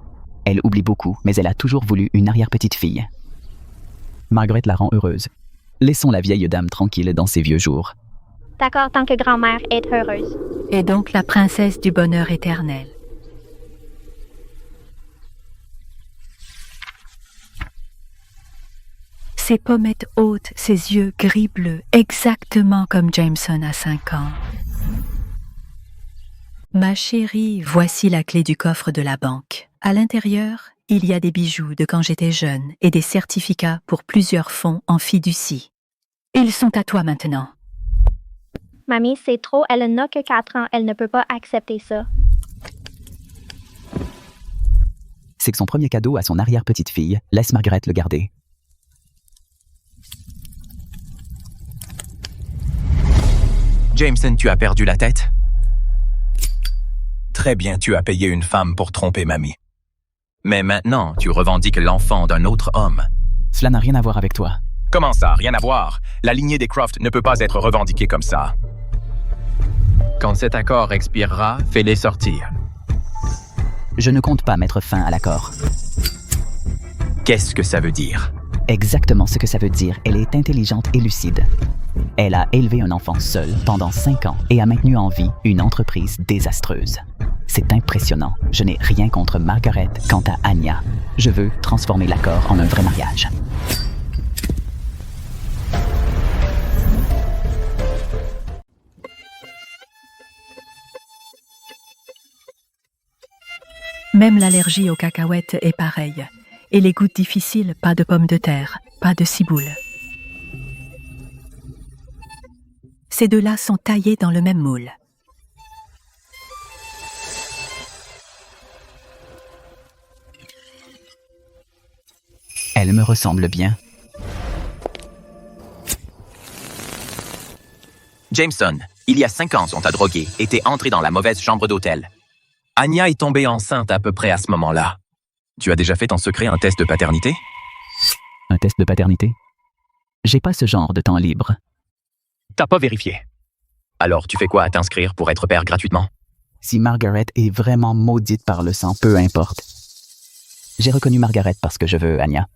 Elle oublie beaucoup, mais elle a toujours voulu une arrière-petite-fille. Margaret la rend heureuse. Laissons la vieille dame tranquille dans ses vieux jours. D'accord, tant que grand-mère est heureuse. Et donc la princesse du bonheur éternel. Ses pommettes hautes, ses yeux gris-bleu, exactement comme Jameson à 5 ans. Ma chérie, voici la clé du coffre de la banque. À l'intérieur, il y a des bijoux de quand j'étais jeune et des certificats pour plusieurs fonds en fiducie. Ils sont à toi maintenant. Mamie, c'est trop, elle n'a que 4 ans, elle ne peut pas accepter ça. C'est que son premier cadeau à son arrière-petite-fille. Laisse Margaret le garder. Jameson, tu as perdu la tête? Très bien, tu as payé une femme pour tromper mamie. Mais maintenant, tu revendiques l'enfant d'un autre homme. Cela n'a rien à voir avec toi. Comment ça, rien à voir? La lignée des Croft ne peut pas être revendiquée comme ça. Quand cet accord expirera, fais-les sortir. Je ne compte pas mettre fin à l'accord. Qu'est-ce que ça veut dire? exactement ce que ça veut dire. Elle est intelligente et lucide. Elle a élevé un enfant seul pendant 5 ans et a maintenu en vie une entreprise désastreuse. C'est impressionnant. Je n'ai rien contre Margaret. Quant à Anya, je veux transformer l'accord en un vrai mariage. Même l'allergie aux cacahuètes est pareille. Et les gouttes difficiles, pas de pommes de terre, pas de ciboule. Ces deux-là sont taillés dans le même moule. Elle me ressemble bien. Jameson, il y a 5 ans, on t'a drogué et t'es entré dans la mauvaise chambre d'hôtel. Anya est tombée enceinte à peu près à ce moment-là. Tu as déjà fait en secret un test de paternité? Un test de paternité? J'ai pas ce genre de temps libre. T'as pas vérifié. Alors tu fais quoi à t'inscrire pour être père gratuitement? Si Margaret est vraiment maudite par le sang, peu importe. J'ai reconnu Margaret parce que je veux Anya.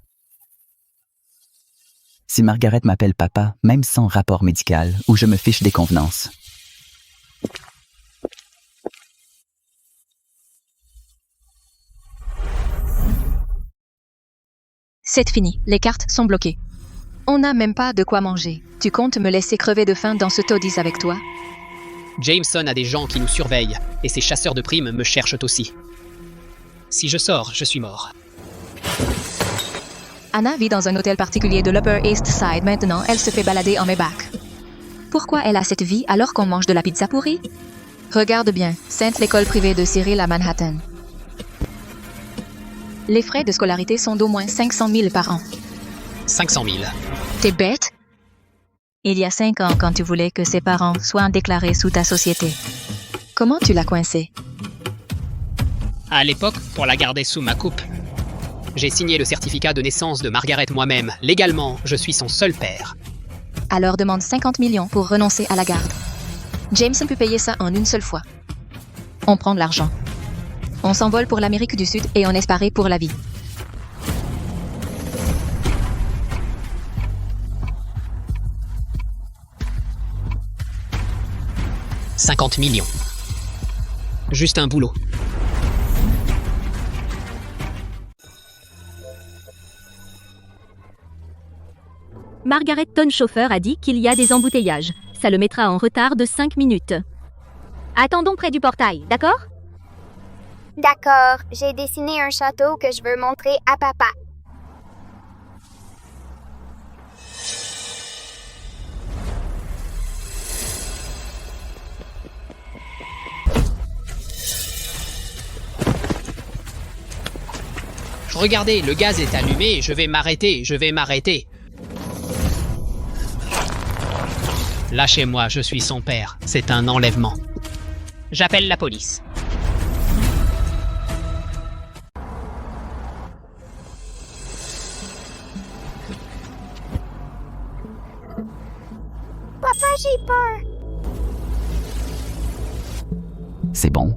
Si Margaret m'appelle papa, même sans rapport médical, ou je me fiche des convenances. C'est fini, les cartes sont bloquées. On n'a même pas de quoi manger. Tu comptes me laisser crever de faim dans ce taudis avec toi? Jameson a des gens qui nous surveillent, et ces chasseurs de primes me cherchent aussi. Si je sors, je suis mort. Anna vit dans un hôtel particulier de l'Upper East Side. Maintenant, elle se fait balader en Maybach. Pourquoi elle a cette vie alors qu'on mange de la pizza pourrie? Regarde bien, Sainte l'école privée de Cyril à Manhattan. Les frais de scolarité sont d'au moins 500 000 par an. 500 000. T'es bête? Il y a 5 ans, quand tu voulais que ses parents soient déclarés sous ta société. Comment tu l'as coincé? À l'époque, pour la garder sous ma coupe, j'ai signé le certificat de naissance de Margaret moi-même. Légalement, je suis son seul père. Alors demande 50 millions pour renoncer à la garde. Jameson peut payer ça en une seule fois. On prend de l'argent. On s'envole pour l'Amérique du Sud et on espère pour la vie. « 50 millions. Juste un boulot. » Margaret Tonne-chauffeur a dit qu'il y a des embouteillages. Ça le mettra en retard de 5 minutes. Attendons près du portail, d'accord? D'accord, j'ai dessiné un château que je veux montrer à papa. Regardez, le gaz est allumé, je vais m'arrêter. Lâchez-moi, je suis son père. C'est un enlèvement. J'appelle la police. Papa, j'ai peur. C'est bon.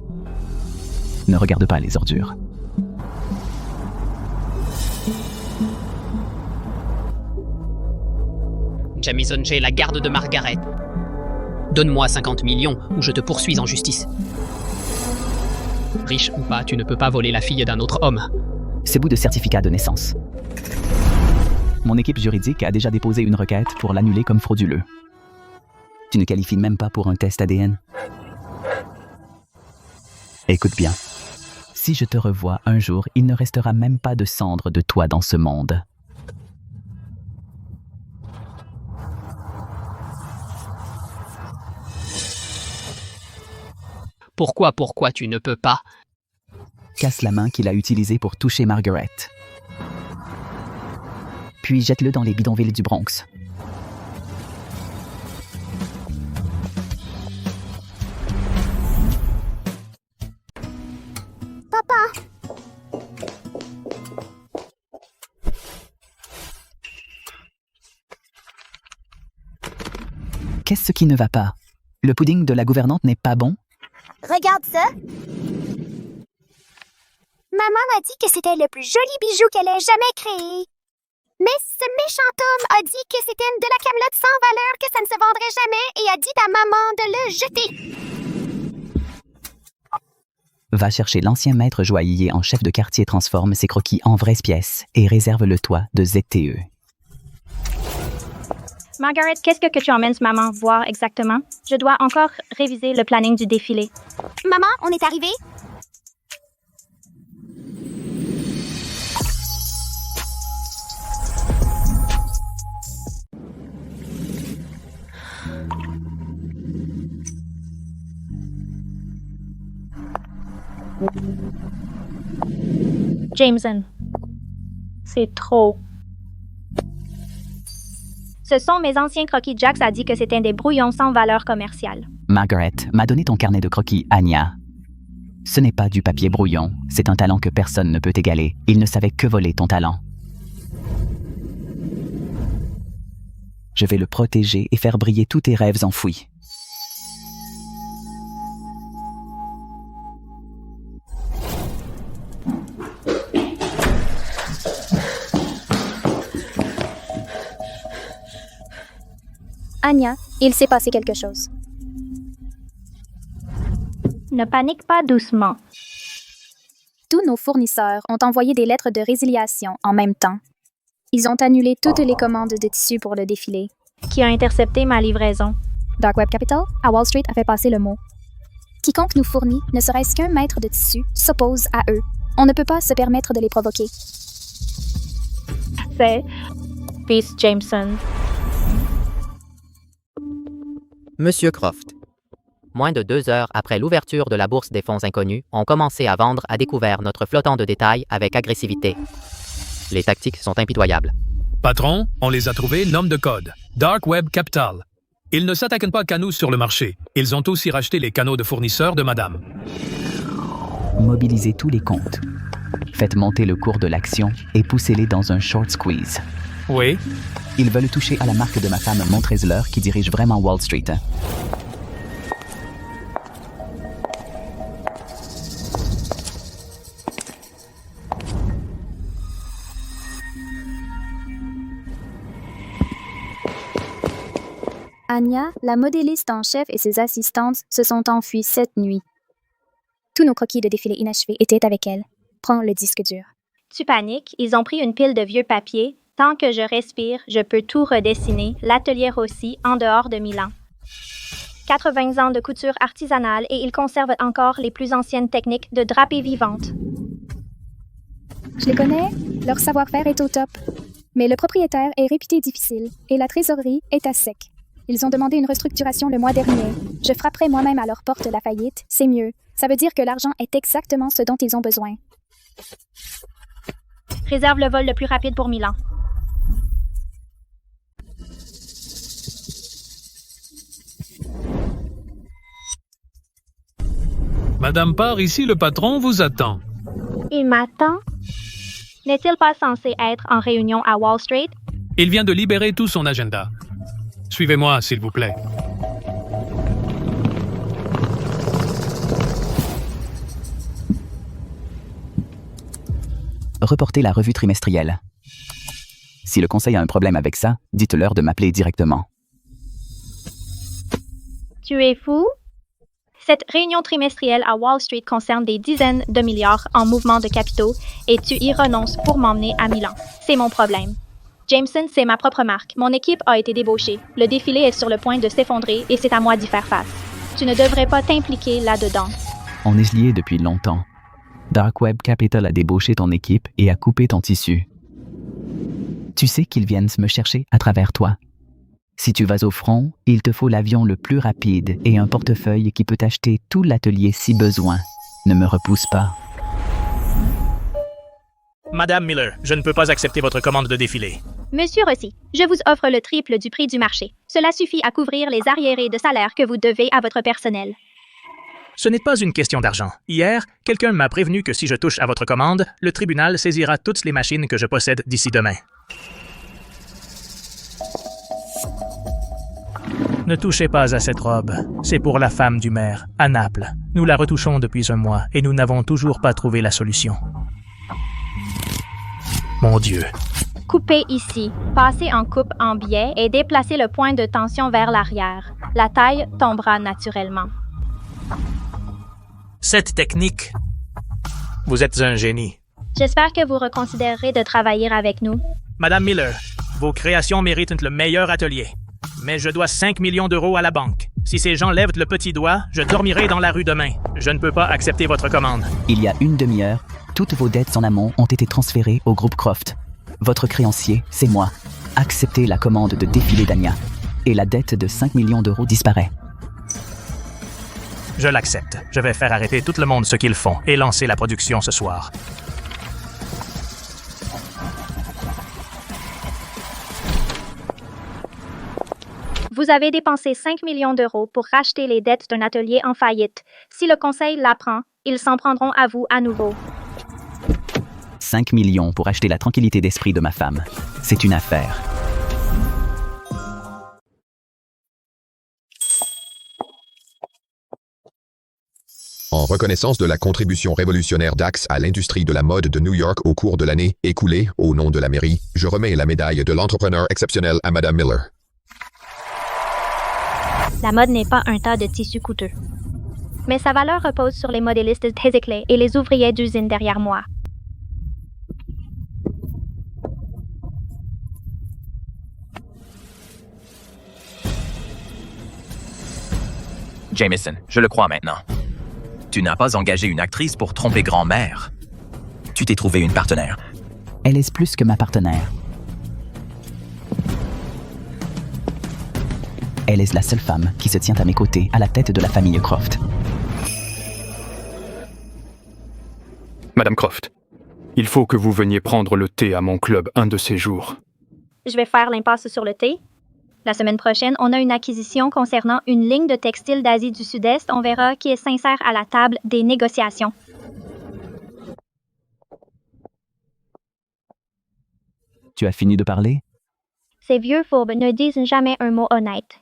Ne regarde pas les ordures. Jameson J, la garde de Margaret. Donne-moi 50 millions ou je te poursuis en justice. Riche ou pas, tu ne peux pas voler la fille d'un autre homme. Ces bouts de certificat de naissance. Mon équipe juridique a déjà déposé une requête pour l'annuler comme frauduleux. Tu ne qualifies même pas pour un test ADN. Écoute bien. Si je te revois un jour, il ne restera même pas de cendre de toi dans ce monde. Pourquoi tu ne peux pas? Casse la main qu'il a utilisée pour toucher Margaret. Puis jette-le dans les bidonvilles du Bronx. Papa! Qu'est-ce qui ne va pas? Le pudding de la gouvernante n'est pas bon? Regarde ça. Maman m'a dit que c'était le plus joli bijou qu'elle ait jamais créé. Mais ce méchant homme a dit que c'était de la camelote sans valeur, que ça ne se vendrait jamais, et a dit à maman de le jeter. Va chercher l'ancien maître joaillier en chef de quartier, transforme ses croquis en vraies pièces et réserve le toit de ZTE. Margaret, qu'est-ce que tu emmènes maman voir exactement? Je dois encore réviser le planning du défilé. Maman, on est arrivé? Jameson, c'est trop. Ce sont mes anciens croquis. Jax a dit que c'était des brouillons sans valeur commerciale. Margaret m'a donné ton carnet de croquis, Anya. Ce n'est pas du papier brouillon, c'est un talent que personne ne peut égaler. Il ne savait que voler ton talent. Je vais le protéger et faire briller tous tes rêves enfouis. Anya, il s'est passé quelque chose. Ne panique pas, doucement. Tous nos fournisseurs ont envoyé des lettres de résiliation en même temps. Ils ont annulé toutes les commandes de tissus pour le défilé. Qui a intercepté ma livraison? Dark Web Capital, à Wall Street, a fait passer le mot. Quiconque nous fournit, ne serait-ce qu'un mètre de tissu, s'oppose à eux. On ne peut pas se permettre de les provoquer. C'est Peace Jameson. Monsieur Croft. Moins de 2 heures après l'ouverture de la bourse des fonds inconnus, on commençait à vendre à découvert notre flottant de détail avec agressivité. Les tactiques sont impitoyables. Patron, on les a trouvés, nom de code. Dark Web Capital. Ils ne s'attaquent pas qu'à nous sur le marché. Ils ont aussi racheté les canaux de fournisseurs de madame. Mobilisez tous les comptes. Faites monter le cours de l'action et poussez-les dans un short squeeze. Oui. Ils veulent toucher à la marque de ma femme Montrezler qui dirige vraiment Wall Street. Anya, la modéliste en chef et ses assistantes se sont enfuies cette nuit. Tous nos croquis de défilé inachevés étaient avec elle. Prends le disque dur. Tu paniques, ils ont pris une pile de vieux papiers. Tant que je respire, je peux tout redessiner, l'atelier Rossi, en dehors de Milan. 80 ans de couture artisanale et ils conservent encore les plus anciennes techniques de drapée vivante. Je les connais, leur savoir-faire est au top. Mais le propriétaire est réputé difficile et la trésorerie est à sec. Ils ont demandé une restructuration le mois dernier. Je frapperai moi-même à leur porte la faillite, c'est mieux. Ça veut dire que l'argent est exactement ce dont ils ont besoin. Réserve le vol le plus rapide pour Milan. Madame part ici, le patron vous attend. Il m'attend? N'est-il pas censé être en réunion à Wall Street? Il vient de libérer tout son agenda. Suivez-moi, s'il vous plaît. Reportez la revue trimestrielle. Si le conseil a un problème avec ça, dites-leur de m'appeler directement. Tu es fou? Cette réunion trimestrielle à Wall Street concerne des dizaines de milliards en mouvements de capitaux et tu y renonces pour m'emmener à Milan. C'est mon problème. Jameson, c'est ma propre marque. Mon équipe a été débauchée. Le défilé est sur le point de s'effondrer et c'est à moi d'y faire face. Tu ne devrais pas t'impliquer là-dedans. On est liés depuis longtemps. Dark Web Capital a débauché ton équipe et a coupé ton tissu. Tu sais qu'ils viennent me chercher à travers toi. Si tu vas au front, il te faut l'avion le plus rapide et un portefeuille qui peut acheter tout l'atelier si besoin. Ne me repousse pas. Madame Miller, je ne peux pas accepter votre commande de défilé. Monsieur Rossi, je vous offre le triple du prix du marché. Cela suffit à couvrir les arriérés de salaire que vous devez à votre personnel. Ce n'est pas une question d'argent. Hier, quelqu'un m'a prévenu que si je touche à votre commande, le tribunal saisira toutes les machines que je possède d'ici demain. Ne touchez pas à cette robe. C'est pour la femme du maire, à Naples. Nous la retouchons depuis un mois et nous n'avons toujours pas trouvé la solution. Mon Dieu, Coupez ici, passez en coupe en biais et déplacez le point de tension vers l'arrière. La taille tombera naturellement. Cette technique, vous êtes un génie. J'espère que vous reconsidérerez de travailler avec nous. Madame Miller, vos créations méritent le meilleur atelier. Mais je dois 5 millions d'euros à la banque. Si ces gens lèvent le petit doigt, je dormirai dans la rue demain. Je ne peux pas accepter votre commande. Il y a une demi-heure, toutes vos dettes en amont ont été transférées au groupe Croft. Votre créancier, c'est moi. Acceptez la commande de défilé d'Anya. Et la dette de 5 millions d'euros disparaît. Je l'accepte. Je vais faire arrêter tout le monde ce qu'ils font et lancer la production ce soir. Vous avez dépensé 5 millions d'euros pour racheter les dettes d'un atelier en faillite. Si le conseil l'apprend, ils s'en prendront à vous à nouveau. 5 millions pour acheter la tranquillité d'esprit de ma femme. C'est une affaire. En reconnaissance de la contribution révolutionnaire d'Axe à l'industrie de la mode de New York au cours de l'année écoulée, au nom de la mairie, je remets la médaille de l'entrepreneur exceptionnel à Madame Miller. La mode n'est pas un tas de tissus coûteux. Mais sa valeur repose sur les modélistes de Tézéclé et les ouvriers d'usine derrière moi. Jameson, je le crois maintenant. Tu n'as pas engagé une actrice pour tromper grand-mère. Tu t'es trouvé une partenaire. Elle est plus que ma partenaire. Elle est la seule femme qui se tient à mes côtés à la tête de la famille Croft. Madame Croft, il faut que vous veniez prendre le thé à mon club un de ces jours. Je vais faire l'impasse sur le thé. La semaine prochaine, on a une acquisition concernant une ligne de textile d'Asie du Sud-Est. On verra qui est sincère à la table des négociations. Tu as fini de parler? Ces vieux fourbes ne disent jamais un mot honnête.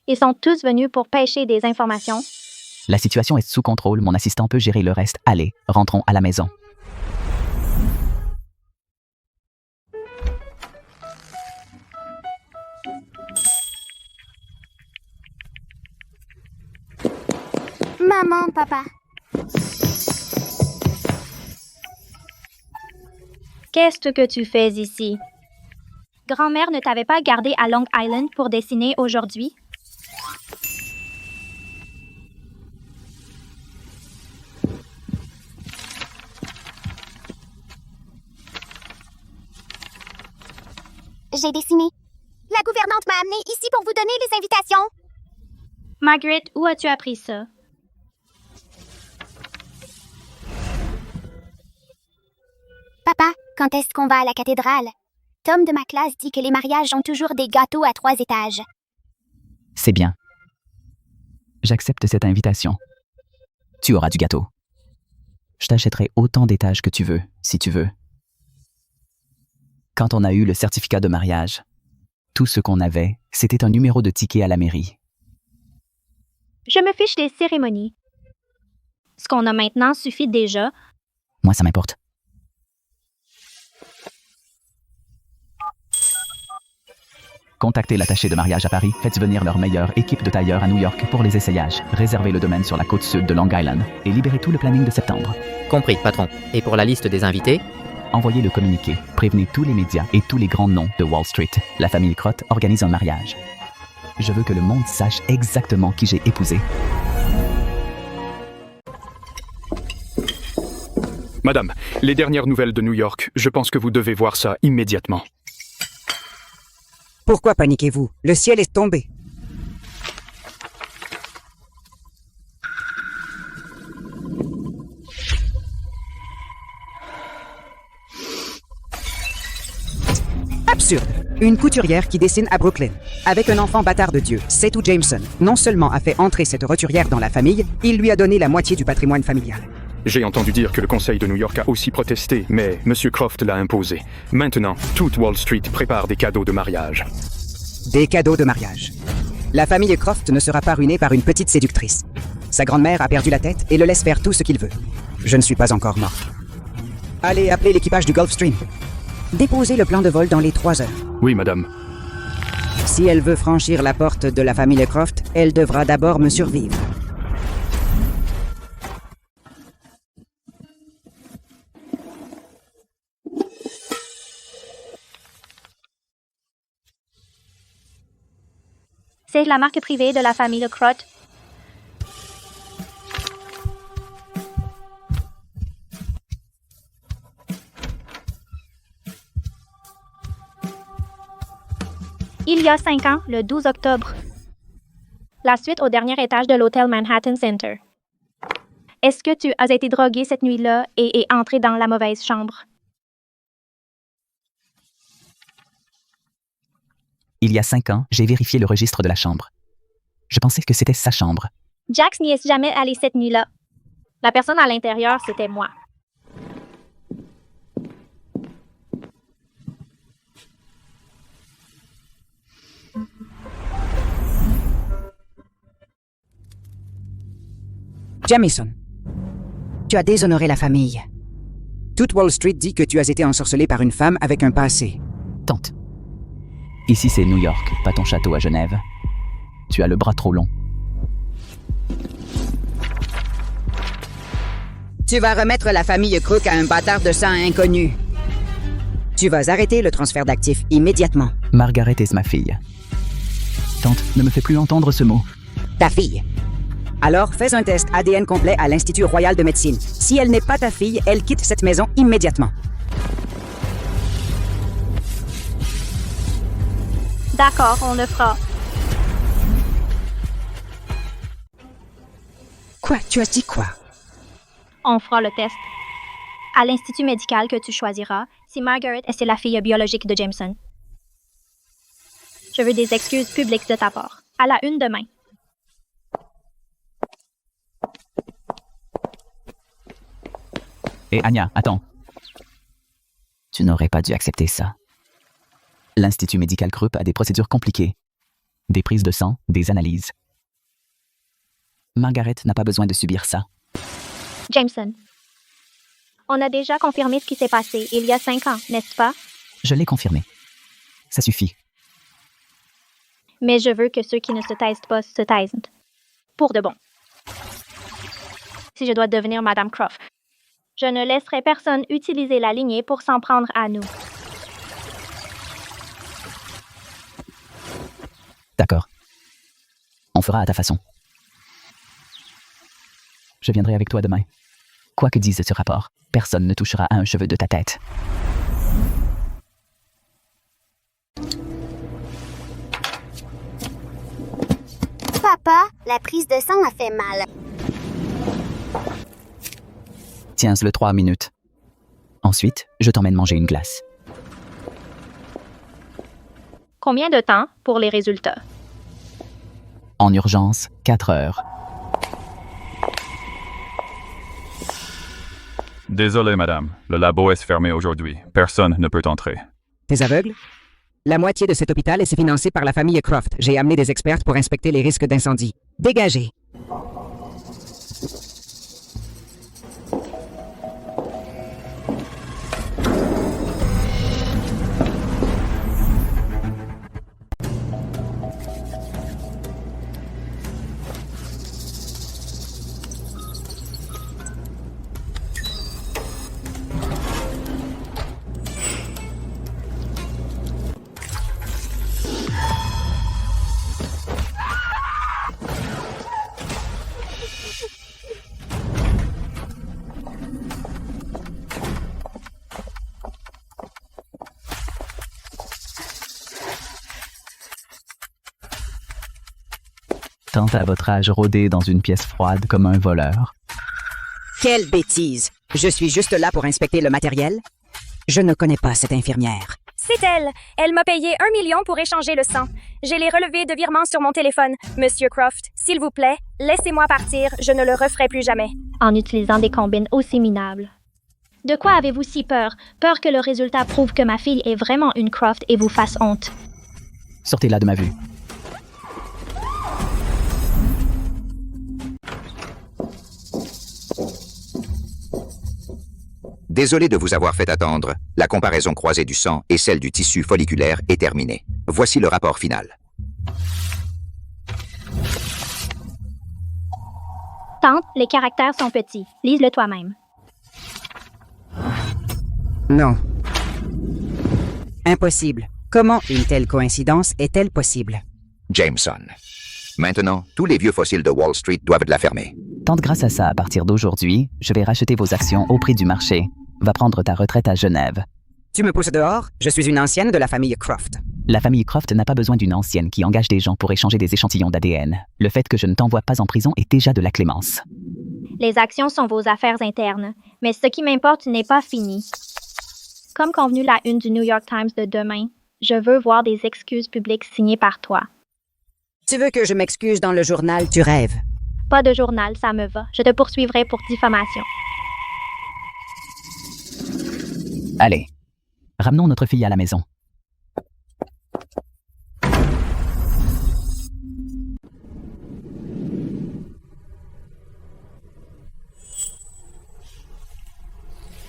Ils sont tous venus pour pêcher des informations. La situation est sous contrôle, mon assistant peut gérer le reste. Allez, rentrons à la maison. Maman, papa. Qu'est-ce que tu fais ici? Grand-mère ne t'avait pas gardé à Long Island pour dessiner aujourd'hui? J'ai dessiné. La gouvernante m'a amené ici pour vous donner les invitations. Margaret, où as-tu appris ça? Papa, quand est-ce qu'on va à la cathédrale? Tom de ma classe dit que les mariages ont toujours des gâteaux à 3 étages. C'est bien. J'accepte cette invitation. Tu auras du gâteau. Je t'achèterai autant d'étages que tu veux, si tu veux. Quand on a eu le certificat de mariage, tout ce qu'on avait, c'était un numéro de ticket à la mairie. Je me fiche des cérémonies. Ce qu'on a maintenant suffit déjà. Moi, ça m'importe. Contactez l'attaché de mariage à Paris, faites venir leur meilleure équipe de tailleurs à New York pour les essayages. Réservez le domaine sur la côte sud de Long Island et libérez tout le planning de septembre. Compris, patron. Et pour la liste des invités? Envoyez le communiqué, prévenez tous les médias et tous les grands noms de Wall Street. La famille Croft organise un mariage. Je veux que le monde sache exactement qui j'ai épousé. Madame, les dernières nouvelles de New York, je pense que vous devez voir ça immédiatement. Pourquoi paniquez-vous? Le ciel est tombé. Absurde. Une couturière qui dessine à Brooklyn. Avec un enfant bâtard de Dieu, Setou Jameson, non seulement a fait entrer cette roturière dans la famille, il lui a donné la moitié du patrimoine familial. J'ai entendu dire que le conseil de New York a aussi protesté, mais M. Croft l'a imposé. Maintenant, toute Wall Street prépare des cadeaux de mariage. Des cadeaux de mariage. La famille Croft ne sera pas ruinée par une petite séductrice. Sa grand-mère a perdu la tête et le laisse faire tout ce qu'il veut. Je ne suis pas encore mort. Allez, appelez l'équipage du Gulfstream. Déposez le plan de vol dans les 3 heures. Oui, madame. Si elle veut franchir la porte de la famille Croft, elle devra d'abord me survivre. C'est la marque privée de la famille Croft. Il y a 5 ans, le 12 octobre. La suite au dernier étage de l'hôtel Manhattan Center. Est-ce que tu as été drogué cette nuit-là et est entré dans la mauvaise chambre? Il y a 5 ans, j'ai vérifié le registre de la chambre. Je pensais que c'était sa chambre. Jax n'y est jamais allé cette nuit-là. La personne à l'intérieur, c'était moi. Jamison, tu as déshonoré la famille. Toute Wall Street dit que tu as été ensorcelé par une femme avec un passé. Tante. Ici, c'est New York, pas ton château à Genève. Tu as le bras trop long. Tu vas remettre la famille Crook à un bâtard de sang inconnu. Tu vas arrêter le transfert d'actifs immédiatement. Margaret est ma fille. Tante, ne me fais plus entendre ce mot. Ta fille. Alors, fais un test ADN complet à l'Institut Royal de Médecine. Si elle n'est pas ta fille, elle quitte cette maison immédiatement. D'accord, on le fera. Quoi? Tu as dit quoi? On fera le test. À l'institut médical que tu choisiras, si Margaret est la fille biologique de Jameson. Je veux des excuses publiques de ta part. À la 1 demain. Et Anya, attends. Tu n'aurais pas dû accepter ça. L'Institut médical Krupp a des procédures compliquées. Des prises de sang, des analyses. Margaret n'a pas besoin de subir ça. Jameson, on a déjà confirmé ce qui s'est passé il y a 5 ans, n'est-ce pas? Je l'ai confirmé. Ça suffit. Mais je veux que ceux qui ne se taisent pas se taisent. Pour de bon. Si je dois devenir Madame Croft, je ne laisserai personne utiliser la lignée pour s'en prendre à nous. D'accord. On fera à ta façon. Je viendrai avec toi demain. Quoi que dise ce rapport, personne ne touchera à un cheveu de ta tête. Papa, la prise de sang a fait mal. Tiens-le 3 minutes. Ensuite, je t'emmène manger une glace. Combien de temps pour les résultats? En urgence, 4 heures. Désolé, madame. Le labo est fermé aujourd'hui. Personne ne peut entrer. T'es aveugle? La moitié de cet hôpital est financé par la famille Croft. J'ai amené des experts pour inspecter les risques d'incendie. Dégagez! Tante à votre âge rôder dans une pièce froide comme un voleur. Quelle bêtise! Je suis juste là pour inspecter le matériel. Je ne connais pas cette infirmière. C'est elle. Elle m'a payé 1 million pour échanger le sang. J'ai les relevés de virement sur mon téléphone. Monsieur Croft, s'il vous plaît, laissez-moi partir. Je ne le referai plus jamais. En utilisant des combines aussi minables. De quoi avez-vous si peur? Peur que le résultat prouve que ma fille est vraiment une Croft et vous fasse honte. Sortez-la de ma vue. Désolé de vous avoir fait attendre. La comparaison croisée du sang et celle du tissu folliculaire est terminée. Voici le rapport final. Tante, les caractères sont petits. Lise-le toi-même. Non. Impossible. Comment une telle coïncidence est-elle possible? Jameson. Maintenant, tous les vieux fossiles de Wall Street doivent la fermer. Tante, grâce à ça, à partir d'aujourd'hui, je vais racheter vos actions au prix du marché. Va prendre ta retraite à Genève. Tu me pousses dehors? Je suis une ancienne de la famille Croft. La famille Croft n'a pas besoin d'une ancienne qui engage des gens pour échanger des échantillons d'ADN. Le fait que je ne t'envoie pas en prison est déjà de la clémence. Les actions sont vos affaires internes, mais ce qui m'importe n'est pas fini. Comme convenu la une du New York Times de demain, je veux voir des excuses publiques signées par toi. Tu veux que je m'excuse dans le journal? Tu rêves. Pas de journal, ça me va. Je te poursuivrai pour diffamation. Allez, ramenons notre fille à la maison.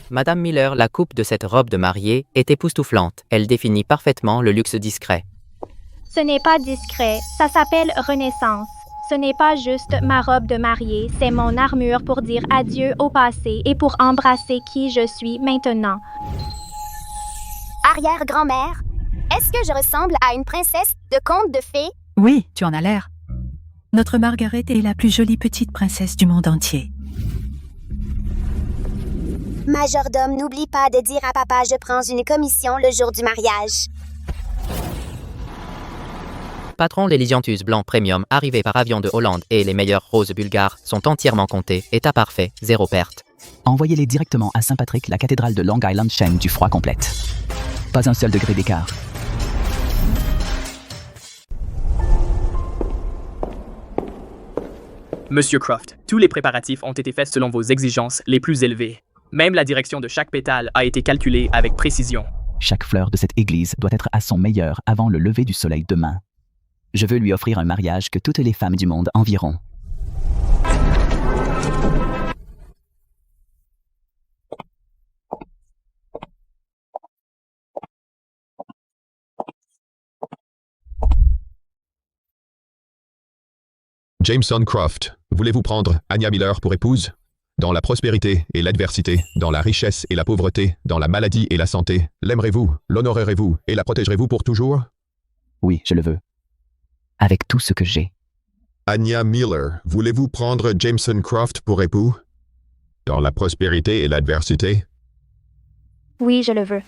Madame Miller, la coupe de cette robe de mariée est époustouflante. Elle définit parfaitement le luxe discret. Ce n'est pas discret, ça s'appelle Renaissance. Ce n'est pas juste ma robe de mariée, c'est mon armure pour dire adieu au passé et pour embrasser qui je suis maintenant. Arrière-grand-mère, est-ce que je ressemble à une princesse de conte de fées? Oui, tu en as l'air. Notre Margaret est la plus jolie petite princesse du monde entier. Majordome, n'oublie pas de dire à papa je prends une commission le jour du mariage. Patron, les Lysianthus blancs premium arrivés par avion de Hollande et les meilleures roses bulgares sont entièrement comptés, état parfait, 0 perte. Envoyez-les directement à Saint-Patrick, la cathédrale de Long Island, chaîne du froid complète. Pas un seul degré d'écart. Monsieur Croft, tous les préparatifs ont été faits selon vos exigences les plus élevées. Même la direction de chaque pétale a été calculée avec précision. Chaque fleur de cette église doit être à son meilleur avant le lever du soleil demain. Je veux lui offrir un mariage que toutes les femmes du monde envieront. Jameson Croft, voulez-vous prendre Anya Miller pour épouse? Dans la prospérité et l'adversité, dans la richesse et la pauvreté, dans la maladie et la santé, l'aimerez-vous, l'honorerez-vous et la protégerez-vous pour toujours? Oui, je le veux. Avec tout ce que j'ai. Anya Miller, voulez-vous prendre Jameson Croft pour époux? Dans la prospérité et l'adversité? Oui, je le veux.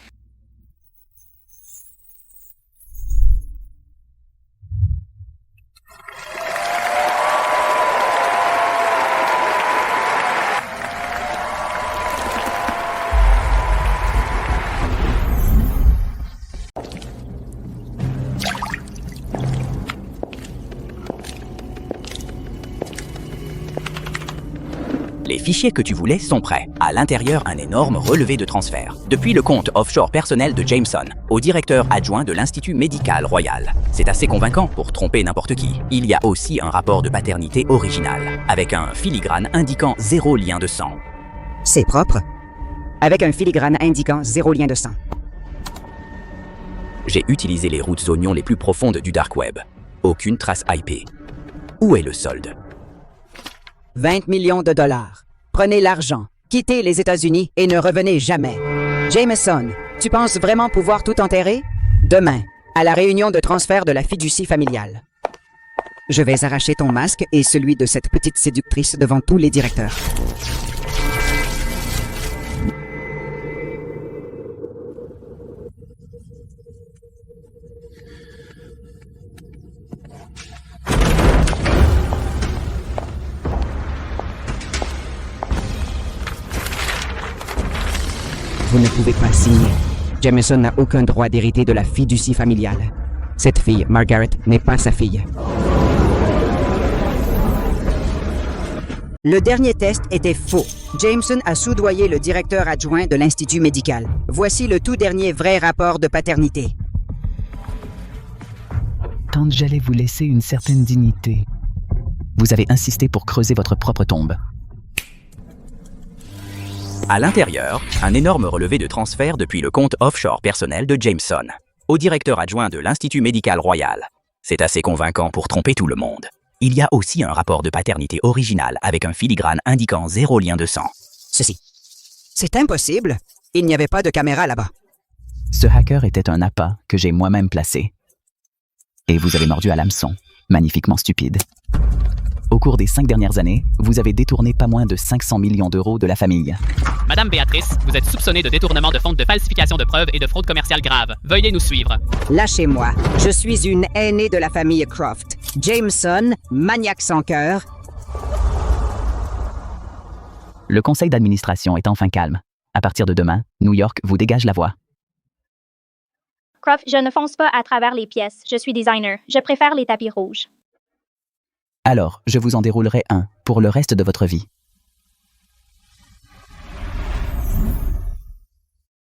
Les fichiers que tu voulais sont prêts. À l'intérieur, un énorme relevé de transfert. Depuis le compte offshore personnel de Jameson au directeur adjoint de l'Institut médical royal. C'est assez convaincant pour tromper n'importe qui. Il y a aussi un rapport de paternité original, avec un filigrane indiquant 0 lien de sang. C'est propre. Avec un filigrane indiquant 0 lien de sang. J'ai utilisé les routes oignons les plus profondes du dark web. Aucune trace IP. Où est le solde? 20 millions de dollars. Prenez l'argent, quittez les États-Unis et ne revenez jamais. Jameson, tu penses vraiment pouvoir tout enterrer? Demain, à la réunion de transfert de la fiducie familiale. Je vais arracher ton masque et celui de cette petite séductrice devant tous les directeurs. Vous ne pouvez pas signer. Jameson n'a aucun droit d'hériter de la fiducie familiale. Cette fille, Margaret, n'est pas sa fille. Le dernier test était faux. Jameson a soudoyé le directeur adjoint de l'Institut médical. Voici le tout dernier vrai rapport de paternité. Tante, j'allais vous laisser une certaine dignité. Vous avez insisté pour creuser votre propre tombe. À l'intérieur, un énorme relevé de transfert depuis le compte offshore personnel de Jameson, au directeur adjoint de l'Institut médical royal. C'est assez convaincant pour tromper tout le monde. Il y a aussi un rapport de paternité original avec un filigrane indiquant 0 lien de sang. Ceci. C'est impossible. Il n'y avait pas de caméra là-bas. Ce hacker était un appât que j'ai moi-même placé. Et vous avez mordu à l'hameçon, magnifiquement stupide. Au cours des 5 dernières années, vous avez détourné pas moins de 500 millions d'euros de la famille. Madame Béatrice, vous êtes soupçonnée de détournement de fonds, de falsification de preuves et de fraude commerciale grave. Veuillez nous suivre. Lâchez-moi. Je suis une aînée de la famille Croft. Jameson, maniaque sans cœur. Le conseil d'administration est enfin calme. À partir de demain, New York vous dégage la voie. Croft, je ne fonce pas à travers les pièces. Je suis designer. Je préfère les tapis rouges. Alors, je vous en déroulerai un pour le reste de votre vie.